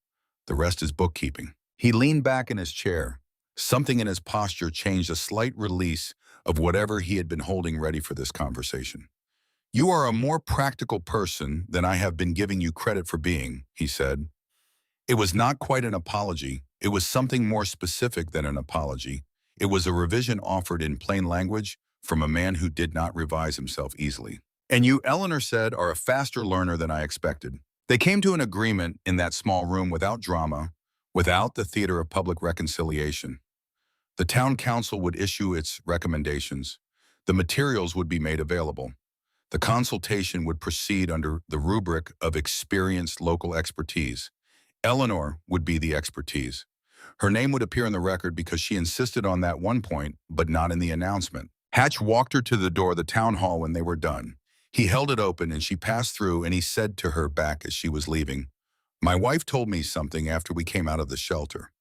The rest is bookkeeping. He leaned back in his chair. Something in his posture changed, a slight release of whatever he had been holding ready for this conversation. You are a more practical person than I have been giving you credit for being, he said. It was not quite an apology. It was something more specific than an apology. It was a revision offered in plain language from a man who did not revise himself easily. And you, Eleanor said, are a faster learner than I expected. They came to an agreement in that small room without drama, without the theater of public reconciliation. The town council would issue its recommendations. The materials would be made available. The consultation would proceed under the rubric of experienced local expertise. Eleanor would be the expertise. Her name would appear in the record because she insisted on that one point, but not in the announcement. Hatch walked her to the door of the town hall when they were done. He held it open and she passed through, and he said to her back as she was leaving, "My wife told me something after we came out of the shelter.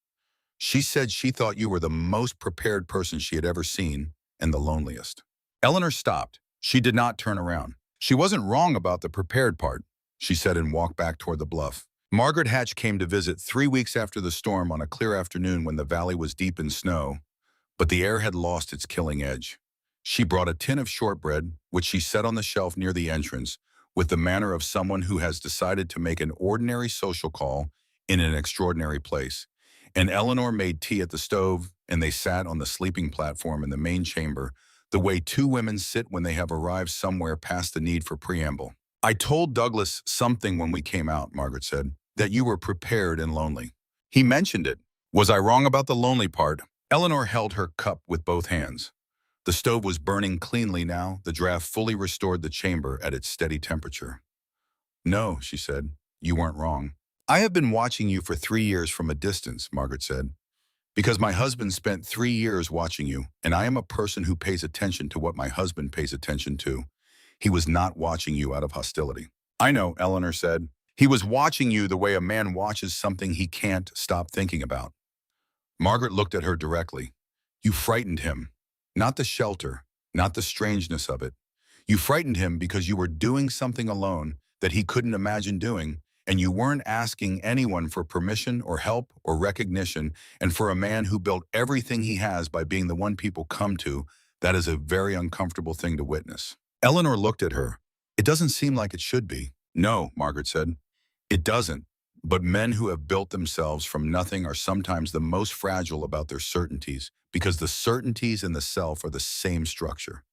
She said she thought you were the most prepared person she had ever seen and the loneliest." Eleanor stopped. She did not turn around. She wasn't wrong about the prepared part, she said, and walked back toward the bluff. Margaret Hatch came to visit 3 weeks after the storm on a clear afternoon when the valley was deep in snow, but the air had lost its killing edge. She brought a tin of shortbread, which she set on the shelf near the entrance, with the manner of someone who has decided to make an ordinary social call in an extraordinary place. And Eleanor made tea at the stove, and they sat on the sleeping platform in the main chamber, the way two women sit when they have arrived somewhere past the need for preamble. "I told Douglas something when we came out," Margaret said, "that you were prepared and lonely. He mentioned it. Was I wrong about the lonely part?" Eleanor held her cup with both hands. The stove was burning cleanly now. The draft fully restored the chamber at its steady temperature. "No," she said, "you weren't wrong. I have been watching you for 3 years from a distance," Margaret said, "because my husband spent 3 years watching you, and I am a person who pays attention to what my husband pays attention to. He was not watching you out of hostility." "I know," Eleanor said. "He was watching you the way a man watches something he can't stop thinking about." Margaret looked at her directly. "You frightened him. Not the shelter, not the strangeness of it. You frightened him because you were doing something alone that he couldn't imagine doing, and you weren't asking anyone for permission or help or recognition, and for a man who built everything he has by being the one people come to, that is a very uncomfortable thing to witness." Eleanor looked at her. "It doesn't seem like it should be." "No," Margaret said. "It doesn't. But men who have built themselves from nothing are sometimes the most fragile about their certainties, because the certainties in the self are the same structure.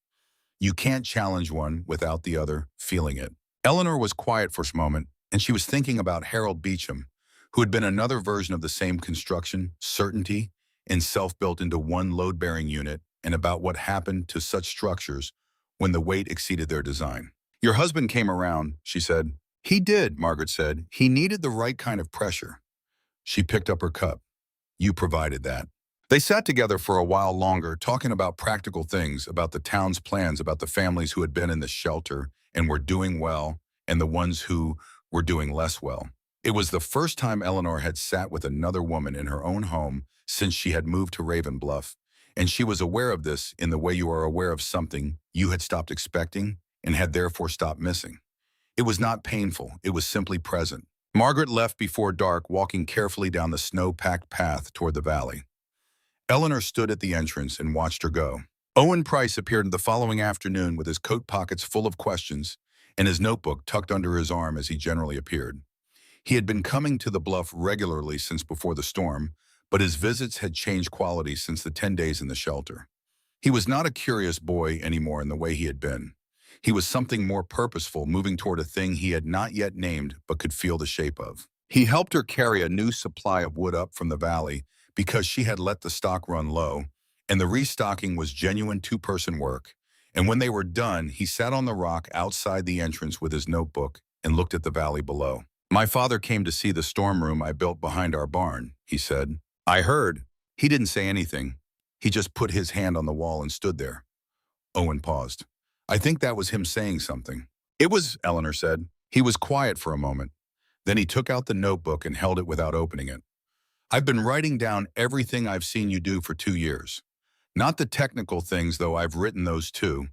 You can't challenge one without the other feeling it. Eleanor was quiet for a moment, and she was thinking about Harold Beecham, who had been another version of the same construction, certainty, and self built into one load-bearing unit, and about what happened to such structures when the weight exceeded their design. Your husband came around, she said. He did, Margaret said. He needed the right kind of pressure. She picked up her cup. You provided that. They sat together for a while longer, talking about practical things, about the town's plans, about the families who had been in the shelter and were doing well, and the ones who were doing less well. It was the first time Eleanor had sat with another woman in her own home since she had moved to Raven Bluff, and she was aware of this in the way you are aware of something you had stopped expecting and had therefore stopped missing. It was not painful, it was simply present. Margaret left before dark, walking carefully down the snow-packed path toward the valley. Eleanor stood at the entrance and watched her go. Owen Price appeared the following afternoon with his coat pockets full of questions and his notebook tucked under his arm as he generally appeared. He had been coming to the bluff regularly since before the storm, but his visits had changed quality since the 10 days in the shelter. He was not a curious boy anymore in the way he had been. He was something more purposeful, moving toward a thing he had not yet named but could feel the shape of. He helped her carry a new supply of wood up from the valley because she had let the stock run low, and the restocking was genuine two-person work. And when they were done, he sat on the rock outside the entrance with his notebook and looked at the valley below. My father came to see the storm room I built behind our barn, he said. I heard. He didn't say anything. He just put his hand on the wall and stood there. Owen paused. I think that was him saying something. It was, Eleanor said. He was quiet for a moment. Then he took out the notebook and held it without opening it. I've been writing down everything I've seen you do for 2 years. Not the technical things, though I've written those too.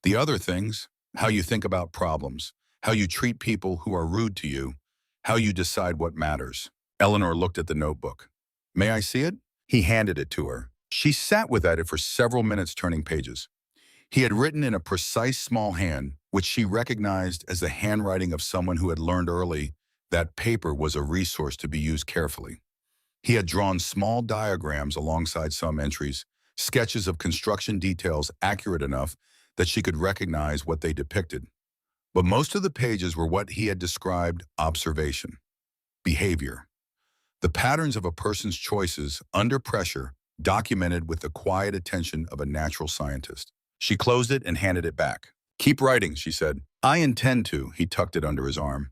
The other things, how you think about problems, how you treat people who are rude to you, how you decide what matters. Eleanor looked at the notebook. May I see it? He handed it to her. She sat with it for several minutes, turning pages. He had written in a precise small hand, which she recognized as the handwriting of someone who had learned early that paper was a resource to be used carefully. He had drawn small diagrams alongside some entries, sketches of construction details accurate enough that she could recognize what they depicted. But most of the pages were what he had described observation, behavior, the patterns of a person's choices under pressure, documented with the quiet attention of a natural scientist. She closed it and handed it back. Keep writing, she said. I intend to, he tucked it under his arm.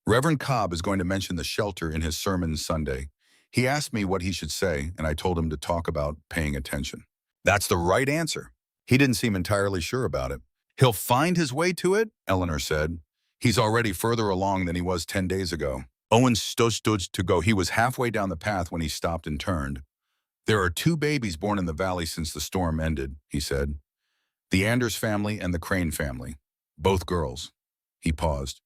Reverend Cobb is going to mention the shelter in his sermon Sunday. He asked me what he should say, and I told him to talk about paying attention. That's the right answer. He didn't seem entirely sure about it. He'll find his way to it, Eleanor said. He's already further along than he was 10 days ago. Owen stood to go. He was halfway down the path when he stopped and turned. There are 2 babies born in the valley since the storm ended, he said. The Anders family and the Crane family. Both girls. He paused.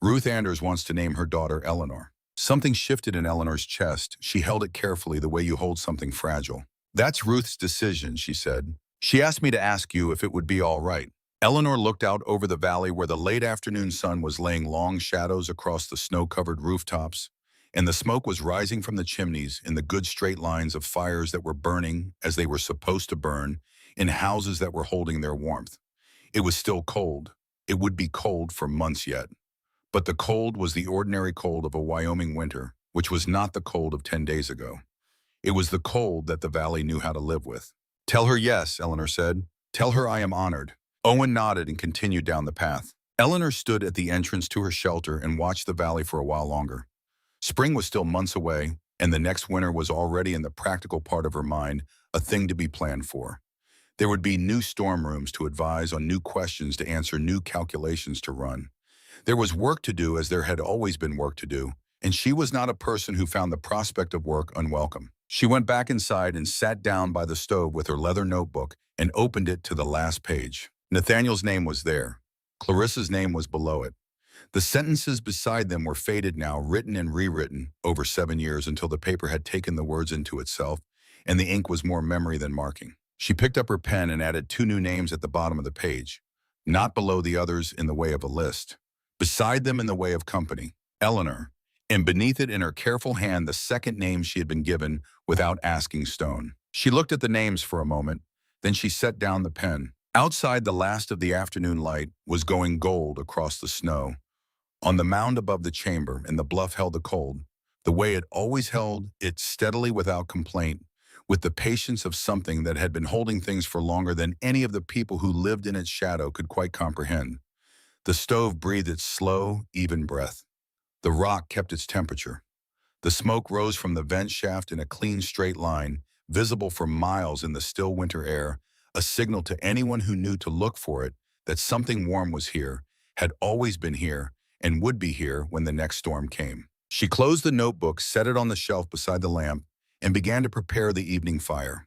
Ruth Anders wants to name her daughter Eleanor. Something shifted in Eleanor's chest. She held it carefully, the way you hold something fragile. That's Ruth's decision, she said. She asked me to ask you if it would be all right. Eleanor looked out over the valley where the late afternoon sun was laying long shadows across the snow-covered rooftops, and the smoke was rising from the chimneys in the good straight lines of fires that were burning as they were supposed to burn in houses that were holding their warmth. It was still cold. It would be cold for months yet. But the cold was the ordinary cold of a Wyoming winter, which was not the cold of 10 days ago. It was the cold that the valley knew how to live with. Tell her yes, Eleanor said. Tell her I am honored. Owen nodded and continued down the path. Eleanor stood at the entrance to her shelter and watched the valley for a while longer. Spring was still months away, and the next winter was already in the practical part of her mind, a thing to be planned for. There would be new storm rooms to advise on new questions to answer, new calculations to run. There was work to do, as there had always been work to do, and she was not a person who found the prospect of work unwelcome. She went back inside and sat down by the stove with her leather notebook and opened it to the last page. Nathaniel's name was there. Clarissa's name was below it. The sentences beside them were faded now, written and rewritten over 7 years until the paper had taken the words into itself, and the ink was more memory than marking. She picked up her pen and added 2 new names at the bottom of the page, not below the others in the way of a list. Beside them in the way of company, Eleanor, and beneath it in her careful hand the second name she had been given without asking Stone. She looked at the names for a moment, then she set down the pen. Outside, the last of the afternoon light was going gold across the snow. On the mound above the chamber, and the bluff held the cold, the way it always held it steadily without complaint, with the patience of something that had been holding things for longer than any of the people who lived in its shadow could quite comprehend. The stove breathed its slow, even breath. The rock kept its temperature. The smoke rose from the vent shaft in a clean, straight line, visible for miles in the still winter air, a signal to anyone who knew to look for it that something warm was here, had always been here, and would be here when the next storm came. She closed the notebook, set it on the shelf beside the lamp, and began to prepare the evening fire.